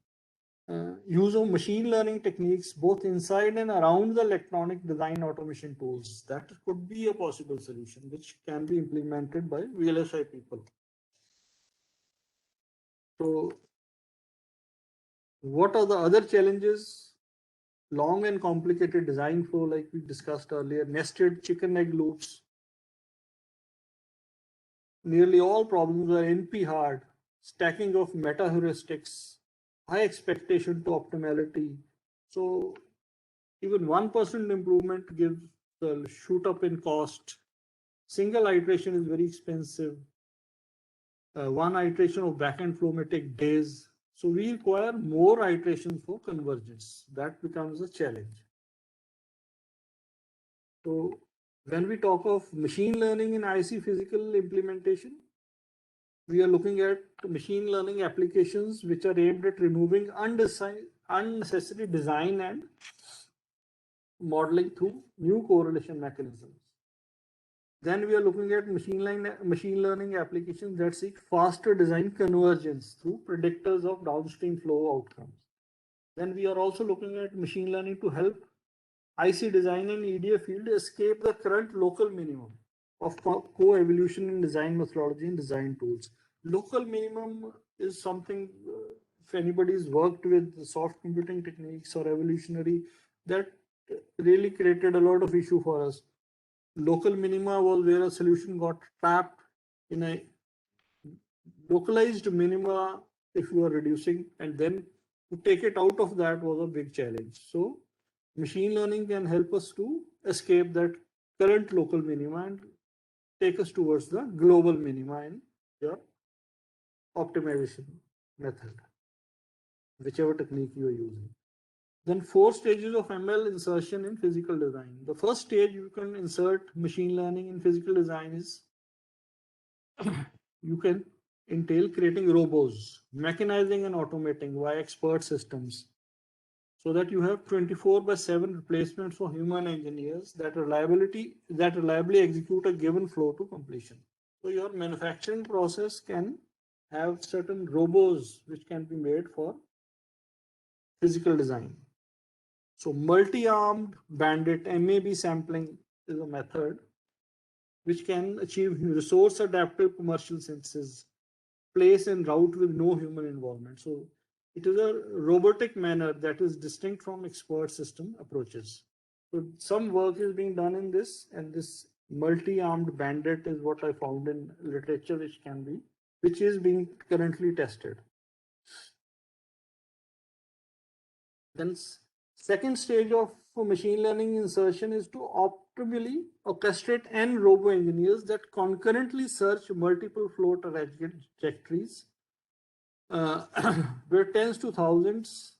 Speaker 3: Use of machine learning techniques both inside and around the electronic design automation tools. That could be a possible solution which can be implemented by VLSI people. So what are the other challenges? Long and complicated design flow, like we discussed earlier, nested chicken egg loops. Nearly all problems are NP hard, stacking of meta heuristics, high expectation to optimality. So even 1% improvement gives the shoot up in cost. Single iteration is very expensive. One iteration of backend flow may take days. So we require more iterations for convergence. That becomes a challenge. So when we talk of machine learning in IC physical implementation, we are looking at machine learning applications which are aimed at removing unnecessary design and modeling through new correlation mechanisms. Then we are looking at machine learning applications that seek faster design convergence through predictors of downstream flow outcomes. Then we are also looking at machine learning to help IC design and EDA field escape the current local minimum of co-evolution in design methodology and design tools. Local minimum is something, if anybody's worked with soft computing techniques or evolutionary, that really created a lot of issue for us. Local minima was where a solution got trapped in a localized minima if you are reducing, and then to take it out of that was a big challenge. So machine learning can help us to escape that current local minima and take us towards the global minima in your optimization method, whichever technique you are using. Then 4 stages of ML insertion in physical design. The first stage you can insert machine learning in physical design is you can entail creating robots, mechanizing and automating via expert systems, so that you have 24/7 replacements for human engineers that reliably execute a given flow to completion. So your manufacturing process can have certain robots which can be made for physical design. So multi-armed bandit MAB sampling is a method which can achieve resource adaptive commercial synthesis, place and route with no human involvement. So it is a robotic manner that is distinct from expert system approaches. So some work is being done in this, and this multi-armed bandit is what I found in literature, which is being currently tested. Then second stage of machine learning insertion is to optimally orchestrate N robo engineers that concurrently search multiple flow trajectories, where tens to thousands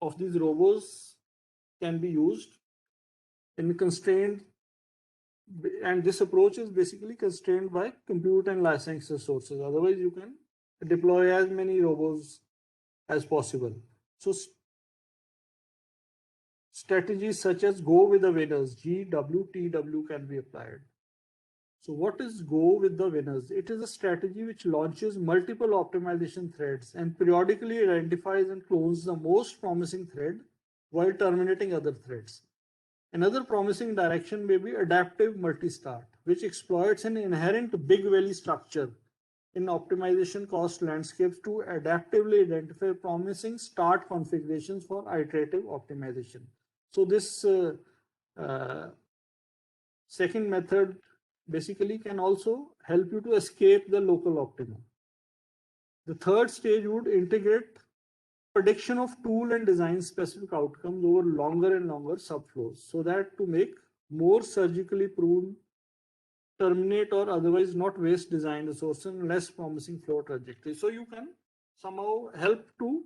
Speaker 3: of these robots can be used in constrained, and this approach is basically constrained by compute and license resources. Otherwise, you can deploy as many robots as possible. So strategies such as go with the winners, GWTW, can be applied. So what is go with the winners? It is a strategy which launches multiple optimization threads and periodically identifies and clones the most promising thread while terminating other threads. Another promising direction may be adaptive multi-start, which exploits an inherent big valley structure in optimization cost landscapes to adaptively identify promising start configurations for iterative optimization. So this second method basically can also help you to escape the local optimum. The third stage would integrate prediction of tool and design specific outcomes over longer and longer subflows, so that to make more surgically prune, terminate or otherwise not waste design resources and less promising flow trajectories. So you can somehow help to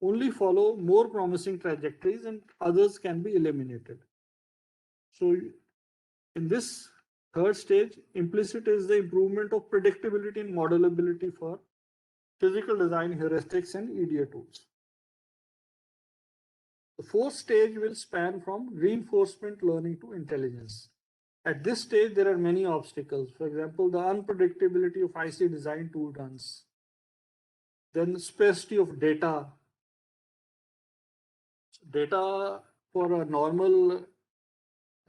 Speaker 3: only follow more promising trajectories and others can be eliminated. So in this third stage, implicit is the improvement of predictability and modelability for physical design heuristics and EDA tools. The fourth stage will span from reinforcement learning to intelligence. At this stage, there are many obstacles. For example, the unpredictability of IC design tool runs, then sparsity of data. Data for a normal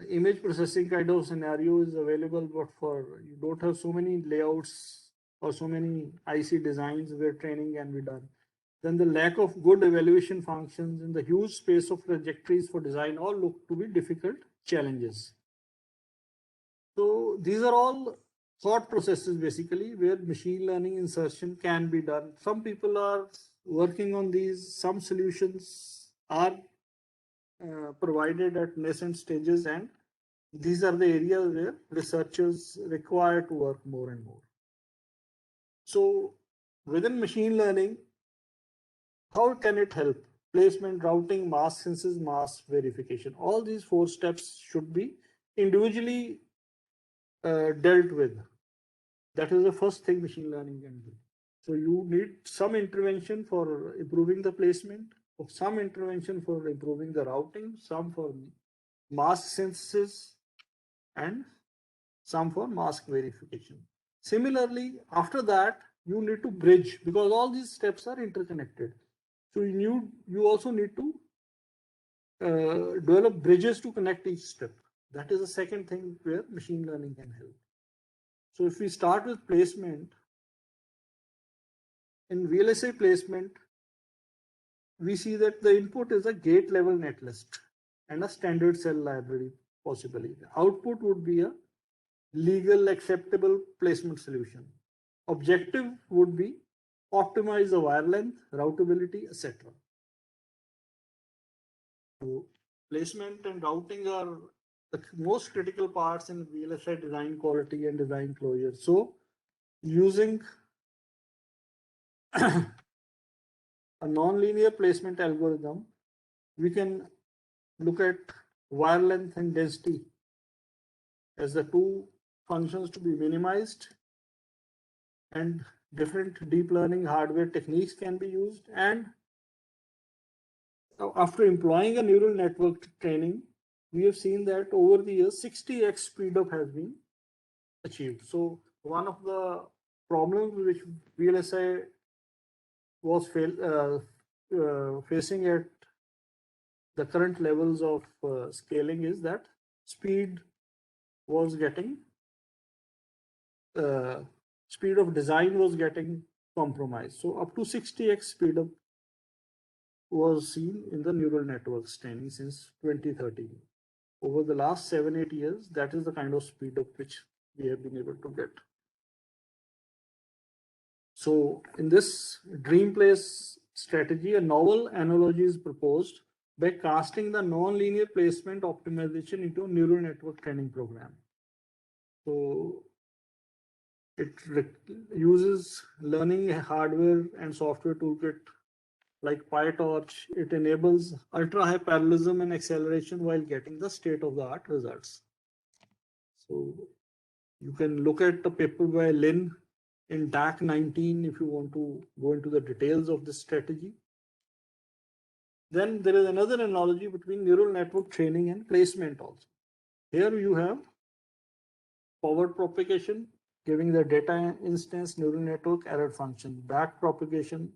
Speaker 3: image processing kind of scenario is available, but for you don't have so many layouts or so many IC designs where training can be done. Then the lack of good evaluation functions and the huge space of trajectories for design all look to be difficult challenges. So these are all thought processes basically where machine learning insertion can be done. Some people are working on these, some solutions are provided at nascent stages, and these are the areas where researchers require to work more and more. So within machine learning, how can it help? Placement, routing, mask synthesis, mask verification. All these 4 steps should be individually dealt with. That is the first thing machine learning can do. So you need some intervention for improving the placement, some intervention for improving the routing, some for mask synthesis, and some for mask verification. Similarly, after that, you need to bridge, because all these steps are interconnected. So you also need to develop bridges to connect each step. That is the second thing where machine learning can help. So if we start with placement, in VLSI placement, we see that the input is a gate level netlist and a standard cell library possibly. The output would be a legal acceptable placement solution. Objective would be optimize the wire length, routability, etc. So placement and routing are the most critical parts in VLSI design quality and design closure. So using a nonlinear placement algorithm, we can look at wire length and density as the two functions to be minimized, and different deep learning hardware techniques can be used. And after employing a neural network training, we have seen that over the years 60x speed up has been achieved. So one of the problems which VLSI was facing at the current levels of scaling is that speed was getting speed of design was getting compromised. So up to 60x speed up was seen in the neural networks training since 2013. Over the last 7-8 years, that is the kind of speed up which we have been able to get. So in this dream place strategy, a novel analogy is proposed by casting the non-linear placement optimization into a neural network training program. So it uses learning hardware and software toolkit like PyTorch. It enables ultra high parallelism and acceleration while getting the state of the art results. So you can look at the paper by Lin in DAC 19 if you want to go into the details of this strategy. Then there is another analogy between neural network training and placement also. Here you have forward propagation, giving the data instance neural network error function, back propagation.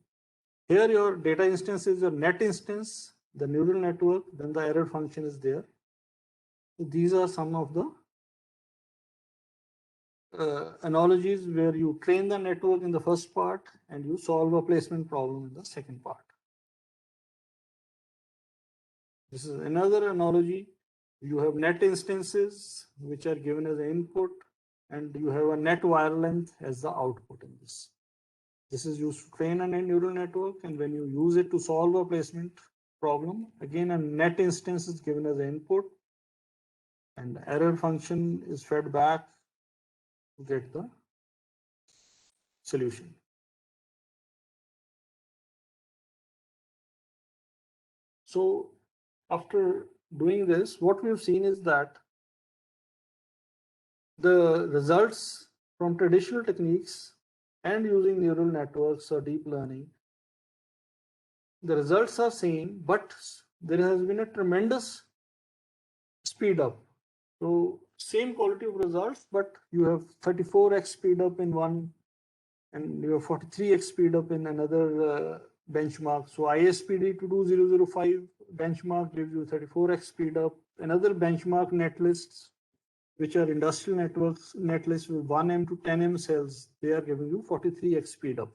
Speaker 3: Here your data instance is your net instance, the neural network, then the error function is there. So these are some of the analogies where you train the network in the first part and you solve a placement problem in the second part. This is another analogy. You have net instances which are given as an input, and you have a net wire length as the output in this. This is used to train a neural network, and when you use it to solve a placement problem, again a net instance is given as an input, and the error function is fed back to get the solution. So after doing this, what we've seen is that the results from traditional techniques and using neural networks or deep learning, the results are same, but there has been a tremendous speed up. So same quality of results, but you have 34x speed up in one, and you have 43x speed up in another benchmark. So ISPD 22005 benchmark gives you 34x speed up. Another benchmark netlists, which are industrial networks, netlists with 1M to 10M cells, they are giving you 43x speed up.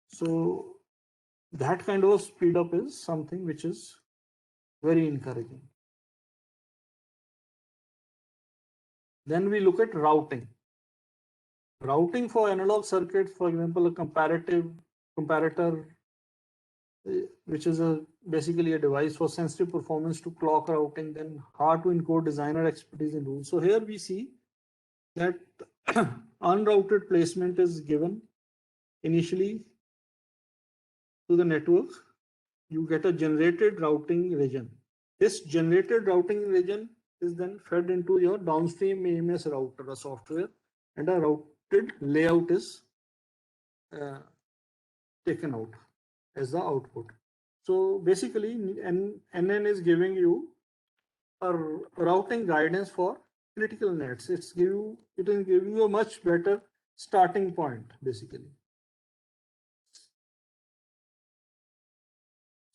Speaker 3: So that kind of speed up is something which is very encouraging. Then we look at routing. Routing for analog circuits, for example, a comparator, which is basically a device for sensitive performance to clock routing, then hard to encode designer expertise in rules. So here we see that unrouted placement is given initially to the network. You get a generated routing region. This generated routing region is then fed into your downstream AMS router, a software, and a routed layout is taken out as the output. So basically, NN is giving you a routing guidance for critical nets. It will give you a much better starting point, basically.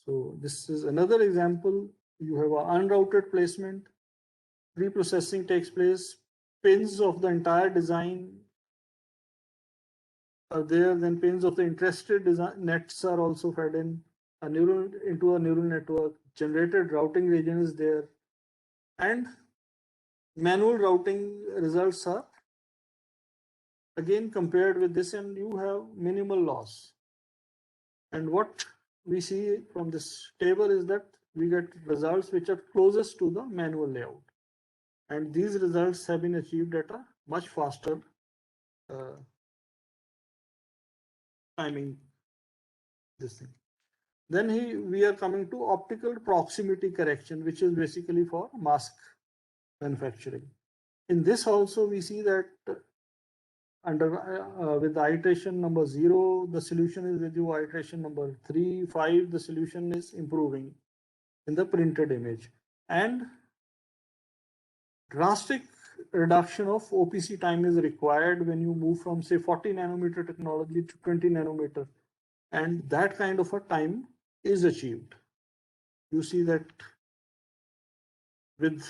Speaker 3: So this is another example. You have an unrouted placement. Pre-processing takes place. Pins of the entire design are there. Then pins of the interested design nets are also fed in into a neural network. Generated routing region is there, and manual routing results are again compared with this, and you have minimal loss. And what we see from this table is that we get results which are closest to the manual layout. And these results have been achieved at a much faster timing, this thing. Then we are coming to optical proximity correction, which is basically for mask manufacturing. In this also, we see that with the iteration number 0, the solution is with you. Iteration number 3, 5, the solution is improving in the printed image. And drastic reduction of OPC time is required when you move from, say, 40 nanometer technology to 20 nanometer. And that kind of a time is achieved. You see that with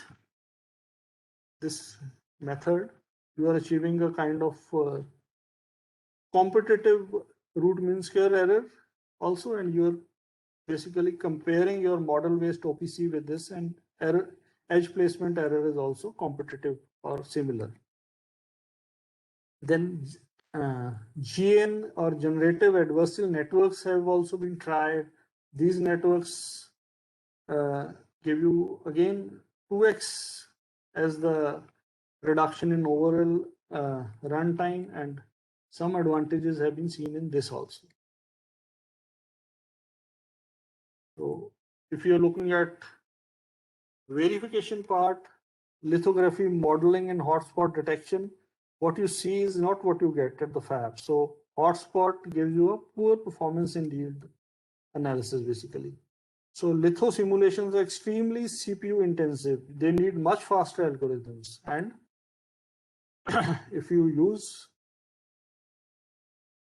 Speaker 3: this method, you are achieving a kind of competitive root mean square error also, and you're basically comparing your model-based OPC with this, and edge placement error is also competitive or similar. Then GN or generative adversarial networks have also been tried. These networks give you again 2x as the reduction in overall runtime, and some advantages have been seen in this also. So if you're looking at verification part, lithography, modeling, and hotspot detection, what you see is not what you get at the fab. So hotspot gives you a poor performance in yield analysis, basically. So litho simulations are extremely CPU intensive. They need much faster algorithms. And if you use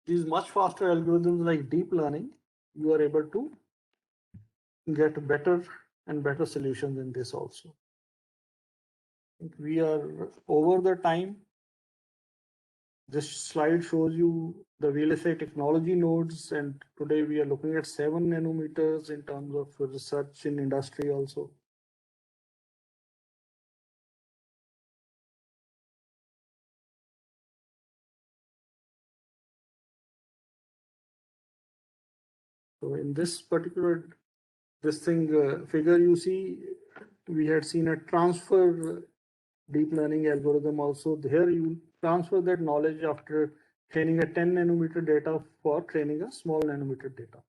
Speaker 3: these much faster algorithms like deep learning, you are able to get better and better solutions in this also. We are over the time. This slide shows you the VLSI technology nodes, and today we are looking at 7 nanometers in terms of research in industry also. So in this particular figure you see, we had seen a transfer deep learning algorithm also. Here you transfer that knowledge after training a 10 nanometer data for training a small nanometer data.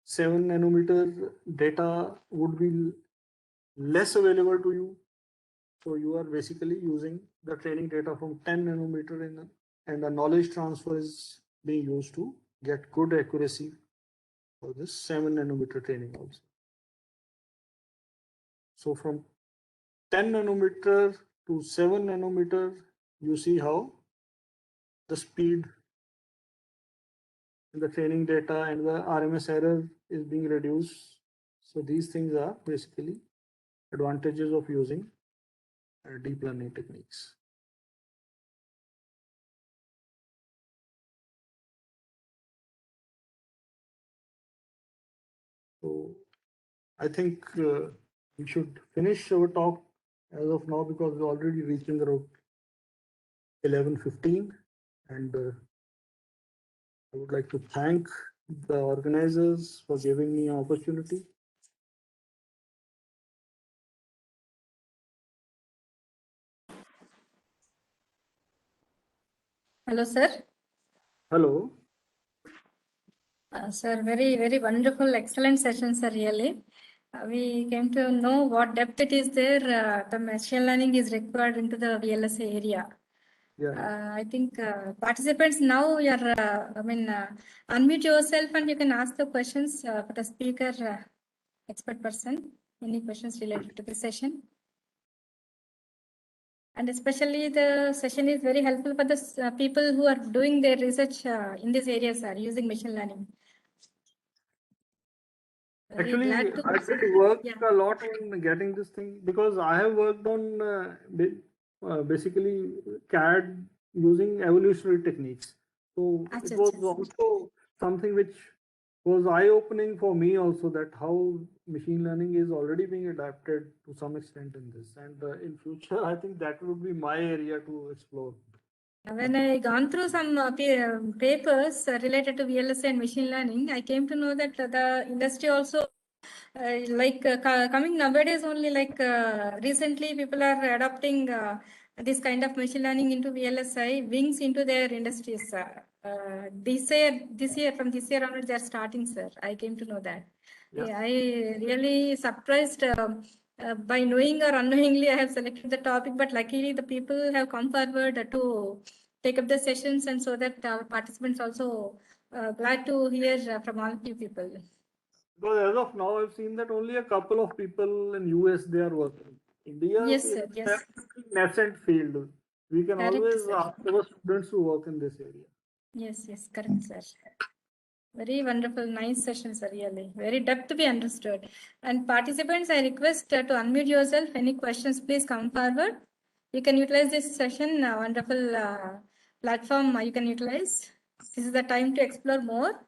Speaker 3: 7 nanometer data would be less available to you. So you are basically using the training data from 10 nanometer and the knowledge transfer is being used to get good accuracy for this 7 nanometer training also. So from 10 nanometer to 7 nanometer, you see how the speed in the training data and the RMS error is being reduced. So these things are basically advantages of using deep learning techniques. So I think we should finish our talk as of now, because we're already reaching around 11:15, and I would like to thank the organizers for giving me an opportunity.
Speaker 1: Hello, sir.
Speaker 3: Hello.
Speaker 1: Sir, very, very wonderful, excellent session, sir, really. We came to know what depth it is there. The machine learning is required into the VLSI area.
Speaker 3: Yeah.
Speaker 1: I think participants now, you're, unmute yourself and you can ask the questions for the speaker, expert person. Any questions related to the session? And especially the session is very helpful for the people who are doing their research in this area, sir, using machine learning. Very
Speaker 3: Actually,
Speaker 1: glad to.
Speaker 3: I did work
Speaker 1: Yeah.
Speaker 3: a lot on getting this thing because I have worked on basically CAD using evolutionary techniques. So it
Speaker 1: Acha,
Speaker 3: was
Speaker 1: acha.
Speaker 3: also something which was eye-opening for me also, that how machine learning is already being adapted to some extent in this. And in future, I think that would be my area to explore.
Speaker 1: When I gone through some papers related to VLSI and machine learning, I came to know that the industry also coming nowadays only, recently people are adopting this kind of machine learning into VLSI wings into their industries. This year from this year onwards they are starting, sir. I came to know that.
Speaker 3: Yeah.
Speaker 1: I really surprised by knowing or unknowingly I have selected the topic, but luckily the people have come forward to take up the sessions, and so that our participants also glad to hear from all of you people.
Speaker 3: Because as of now, I've seen that only a couple of people in US they are working. India
Speaker 1: Yes,
Speaker 3: is
Speaker 1: sir.
Speaker 3: a
Speaker 1: Yes.
Speaker 3: nascent field. We can
Speaker 1: Correct,
Speaker 3: always
Speaker 1: sir.
Speaker 3: ask our students to work in this area.
Speaker 1: Yes, yes, correct, sir. Very wonderful, nice session, sir, really. Very depth to be understood. And participants, I request to unmute yourself. Any questions, please come forward. You can utilize this session, wonderful platform you can utilize. This is the time to explore more.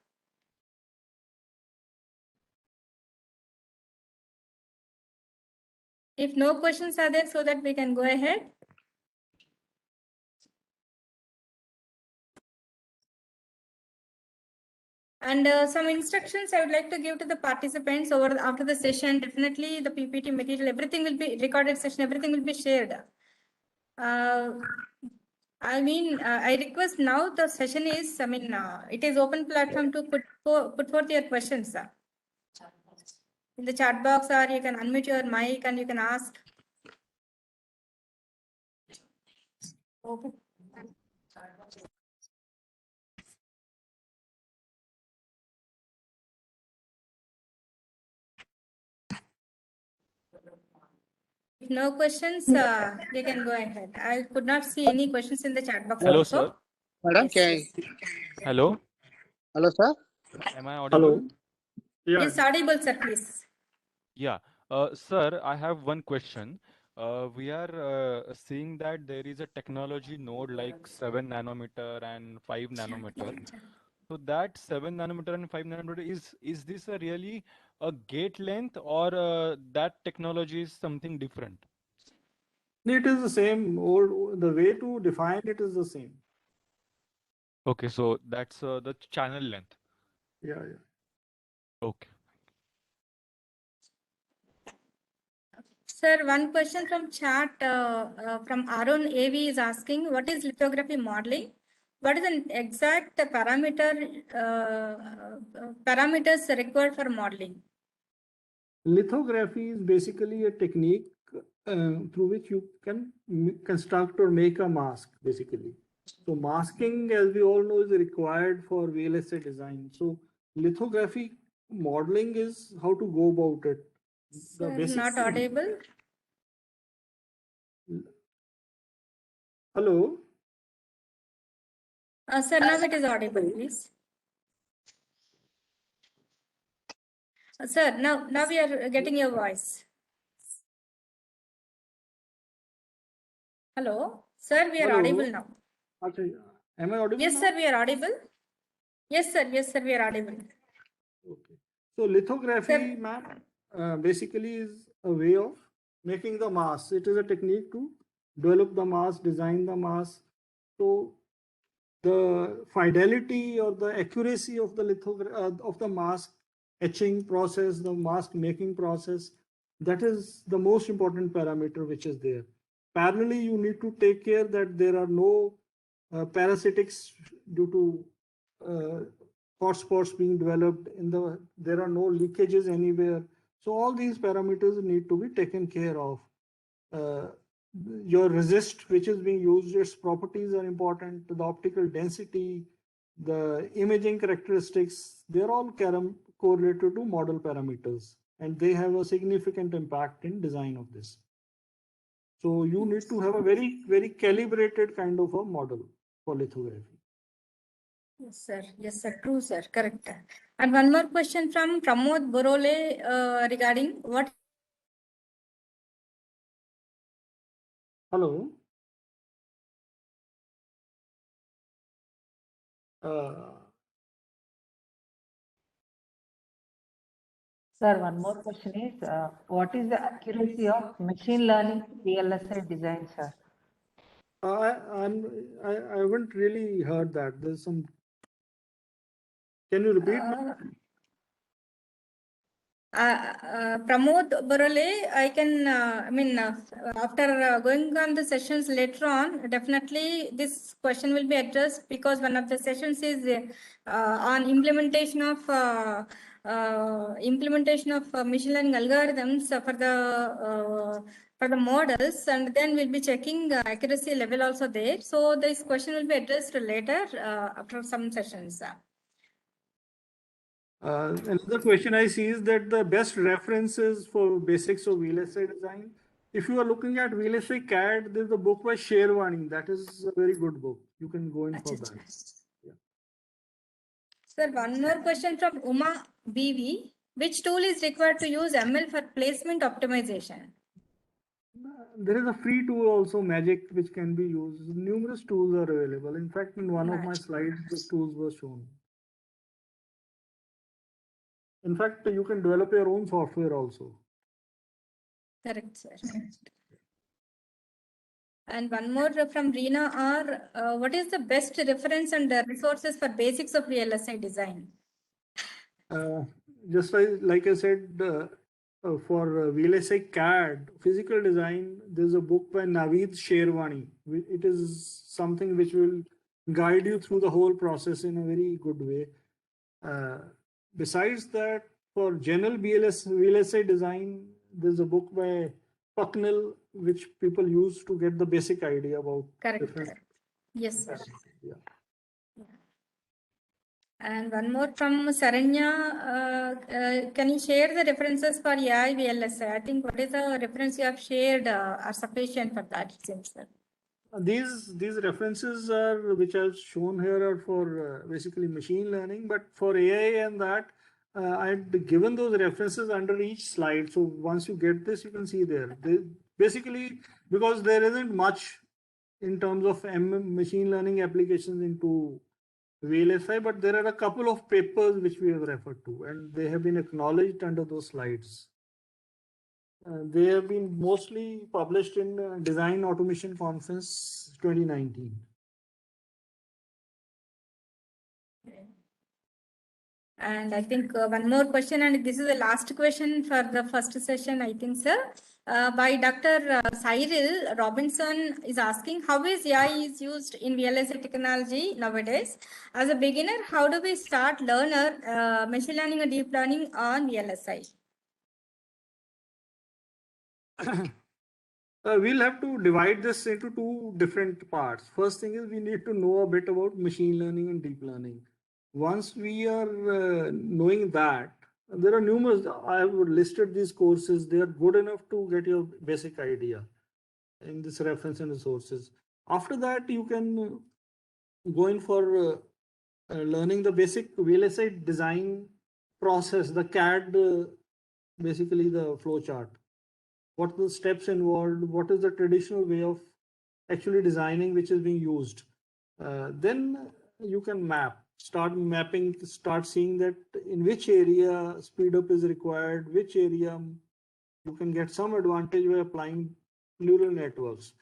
Speaker 1: If no questions are there, so that we can go ahead. And some instructions I would like to give to the participants after the session. Definitely the PPT material, everything will be recorded session, everything will be shared. I request now the session is, it is open platform to put forth your questions in the chat box, or you can unmute your mic and you can ask. Okay. If no questions, we can go ahead. I could not see any questions in the chat box
Speaker 6: Hello,
Speaker 1: also.
Speaker 6: sir.
Speaker 7: Madam,
Speaker 1: Yes, yes.
Speaker 6: Hello.
Speaker 7: Hello, sir.
Speaker 6: Am I audible?
Speaker 3: Hello. Yeah.
Speaker 1: It's audible, sir, please.
Speaker 6: Yeah. Sir, I have one question. We are seeing that there is a technology node like 7 nanometer and 5 nanometer. So that 7 nanometer and 5 nanometer is this a really a gate length, or that technology is something different?
Speaker 3: It is the same. The way to define it is the same.
Speaker 6: Okay, so that's the channel length.
Speaker 3: Yeah, yeah.
Speaker 6: Okay.
Speaker 1: Sir, one question from chat from Arun AV is asking, what is lithography modeling? What is an exact parameters required for modeling?
Speaker 3: Lithography is basically a technique through which you can construct or make a mask, basically. So masking, as we all know, is required for VLSI design. So lithography modeling is how to go about it. The
Speaker 1: Sir,
Speaker 3: basic
Speaker 1: not audible.
Speaker 3: Hello.
Speaker 1: Sir, now it is audible, please. Sir, now we are getting your voice. Hello, sir, we are
Speaker 3: Hello.
Speaker 1: audible now.
Speaker 3: Okay. Am I audible
Speaker 1: Yes,
Speaker 3: now?
Speaker 1: sir, we are audible. Yes, sir, we are audible.
Speaker 3: Okay. So lithography,
Speaker 1: Sir.
Speaker 3: ma'am, basically is a way of making the mask. It is a technique to develop the mask, design the mask. So the fidelity or the accuracy of the of the mask etching process, the mask making process, that is the most important parameter which is there. Parallelly, you need to take care that there are no parasitics due to hotspots being developed there are no leakages anywhere. So all these parameters need to be taken care of. Your resist which is being used, its properties are important, the optical density, the imaging characteristics, they're all correlated to model parameters, and they have a significant impact in design of this. So you need to have a very, very calibrated kind of a model for lithography.
Speaker 1: Yes, sir. Yes, sir. True, sir. Correct. And one more question from Pramod Borole regarding what.
Speaker 3: Hello. Uh,
Speaker 2: Sir, one more question is, what is the accuracy of machine learning VLSI design, sir?
Speaker 3: I haven't really heard that. There's some. Can you repeat?
Speaker 1: Pramod Borole, I can, after going on the sessions later on, definitely this question will be addressed because one of the sessions is on implementation of machine learning algorithms for the models, and then we'll be checking accuracy level also there. So this question will be addressed later after some sessions.
Speaker 3: Another question I see is that the best references for basics of VLSI design. If you are looking at VLSI CAD, there's a book by Sherwani. That is a very good book. You can go in for that. Yeah.
Speaker 1: Sir, one more question from Uma BV. Which tool is required to use ML for placement optimization?
Speaker 3: There is a free tool also, Magic, which can be used. Numerous tools are available. In fact, in one of my slides, the tools were shown. In fact, you can develop your own software also.
Speaker 1: Correct, sir. And one more from Reena R. What is the best reference and resources for basics of VLSI design?
Speaker 3: Just like I said, for VLSI CAD physical design, there's a book by Naveed Sherwani. It is something which will guide you through the whole process in a very good way. Besides that, for general VLSI design, there's a book by Pucknell, which people use to get the basic idea about.
Speaker 1: Correct. Yes, sir.
Speaker 3: Yeah.
Speaker 1: And one more from Saranya. Can you share the references for AI VLSI? I think what is the reference you have shared are sufficient for that, it seems, sir.
Speaker 3: These references are which I've shown here are for basically machine learning, but for AI and that I've given those references under each slide. So once you get this, you can see there. Basically, because there isn't much in terms of machine learning applications into VLSI, but there are a couple of papers which we have referred to, and they have been acknowledged under those slides. They have been mostly published in Design Automation Conference 2019.
Speaker 1: And I think one more question, and this is the last question for the first session, I think, sir. By Dr. Cyril Robinson is asking, how is AI is used in VLSI technology nowadays? As a beginner, how do we start learner machine learning and deep learning on VLSI?
Speaker 3: We'll have to divide this into two different parts. First thing is we need to know a bit about machine learning and deep learning. Once we are knowing that, there are numerous, I have listed these courses, they are good enough to get your basic idea in this reference and resources. After that, you can go in for learning the basic VLSI design process, the CAD, basically the flow chart. What are the steps involved? What is the traditional way of actually designing which is being used? Then you can start mapping, start seeing that in which area speed up is required, which area you can get some advantage by applying neural networks.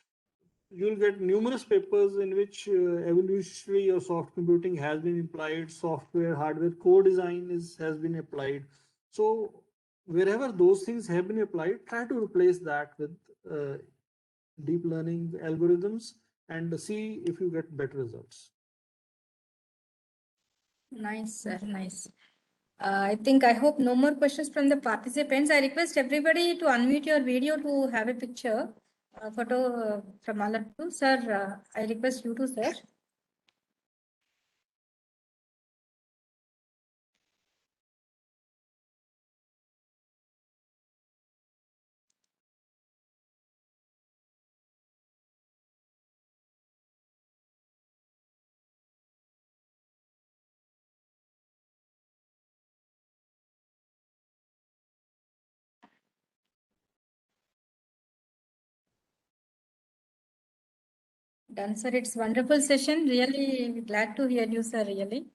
Speaker 3: You'll get numerous papers in which evolutionary or soft computing has been applied, software, hardware, co-design has been applied. So wherever those things have been applied, try to replace that with deep learning algorithms and see if you get better results.
Speaker 1: Nice, sir. Nice. I hope no more questions from the participants. I request everybody to unmute your video to have a picture, photo from all of you. Sir, I request you to, sir. Done, sir. It's wonderful session. Really glad to hear you, sir. Really.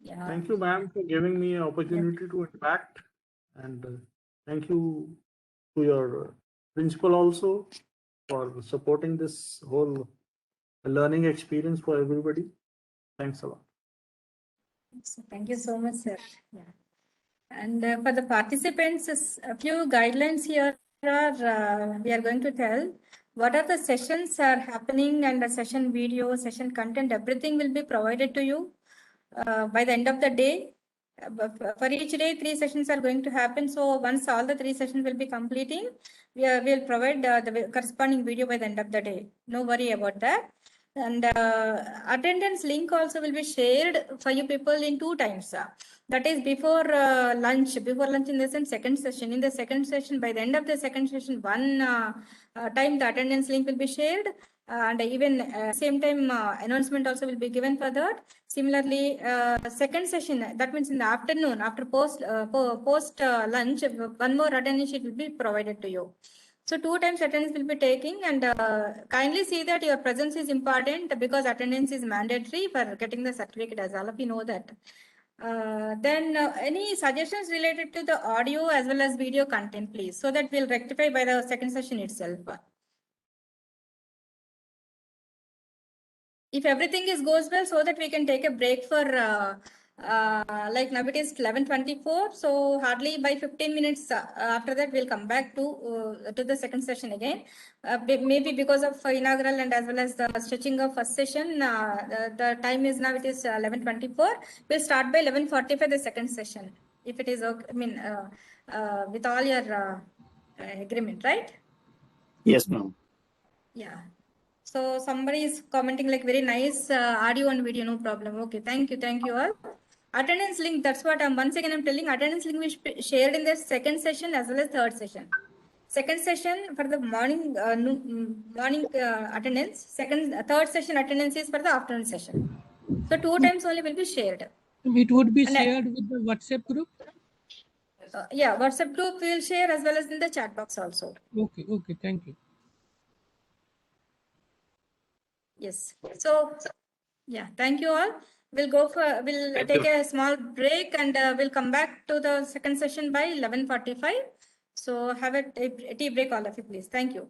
Speaker 1: Yeah.
Speaker 3: Thank you, ma'am, for giving me an opportunity to interact. And thank you to your principal also for supporting this whole learning experience for everybody. Thanks a lot.
Speaker 1: So thank you so much, sir. Yeah. And for the participants, a few guidelines here are we are going to tell what are the sessions are happening, and the session video, session content, everything will be provided to you by the end of the day. For each day, 3 sessions are going to happen. So once all the 3 sessions will be completing, we'll provide the corresponding video by the end of the day. No worry about that. And attendance link also will be shared for you people in 2 times. That is before lunch in the sense second session. In the second session, by the end of the second session, one time the attendance link will be shared. And even same time announcement also will be given for that. Similarly, second session, that means in the afternoon, after post lunch, one more attendance sheet will be provided to you. So 2 times attendance will be taking, and kindly see that your presence is important because attendance is mandatory for getting the certificate, as all of you know that. Then any suggestions related to the audio as well as video content, please, so that we'll rectify by the second session itself. If everything goes well, so that we can take a break for like now it is 11:24, so hardly by 15 minutes after that we'll come back to the second session again. Maybe because of inaugural and as well as the stretching of first session, the time is now it is 11:24. We'll start by 11:45 the second session, if it is okay. I mean, with all your agreement, right?
Speaker 7: Yes, ma'am.
Speaker 1: Yeah. So somebody is commenting like very nice audio and video, no problem. Okay, thank you all. Attendance link, that's what once again I'm telling. Attendance link we shared in the second session as well as third session. Second session for the morning attendance. Third session attendance is for the afternoon session. So 2 times only will be shared.
Speaker 5: It would be
Speaker 1: And,
Speaker 5: shared with the WhatsApp group.
Speaker 1: Yeah, WhatsApp group we will share as well as in the chat box also.
Speaker 5: Okay, thank you.
Speaker 1: Yes. So, yeah, thank you all. We'll take a small break, and we'll come back to the second session by 11:45. So have a tea break, all of you, please. Thank you.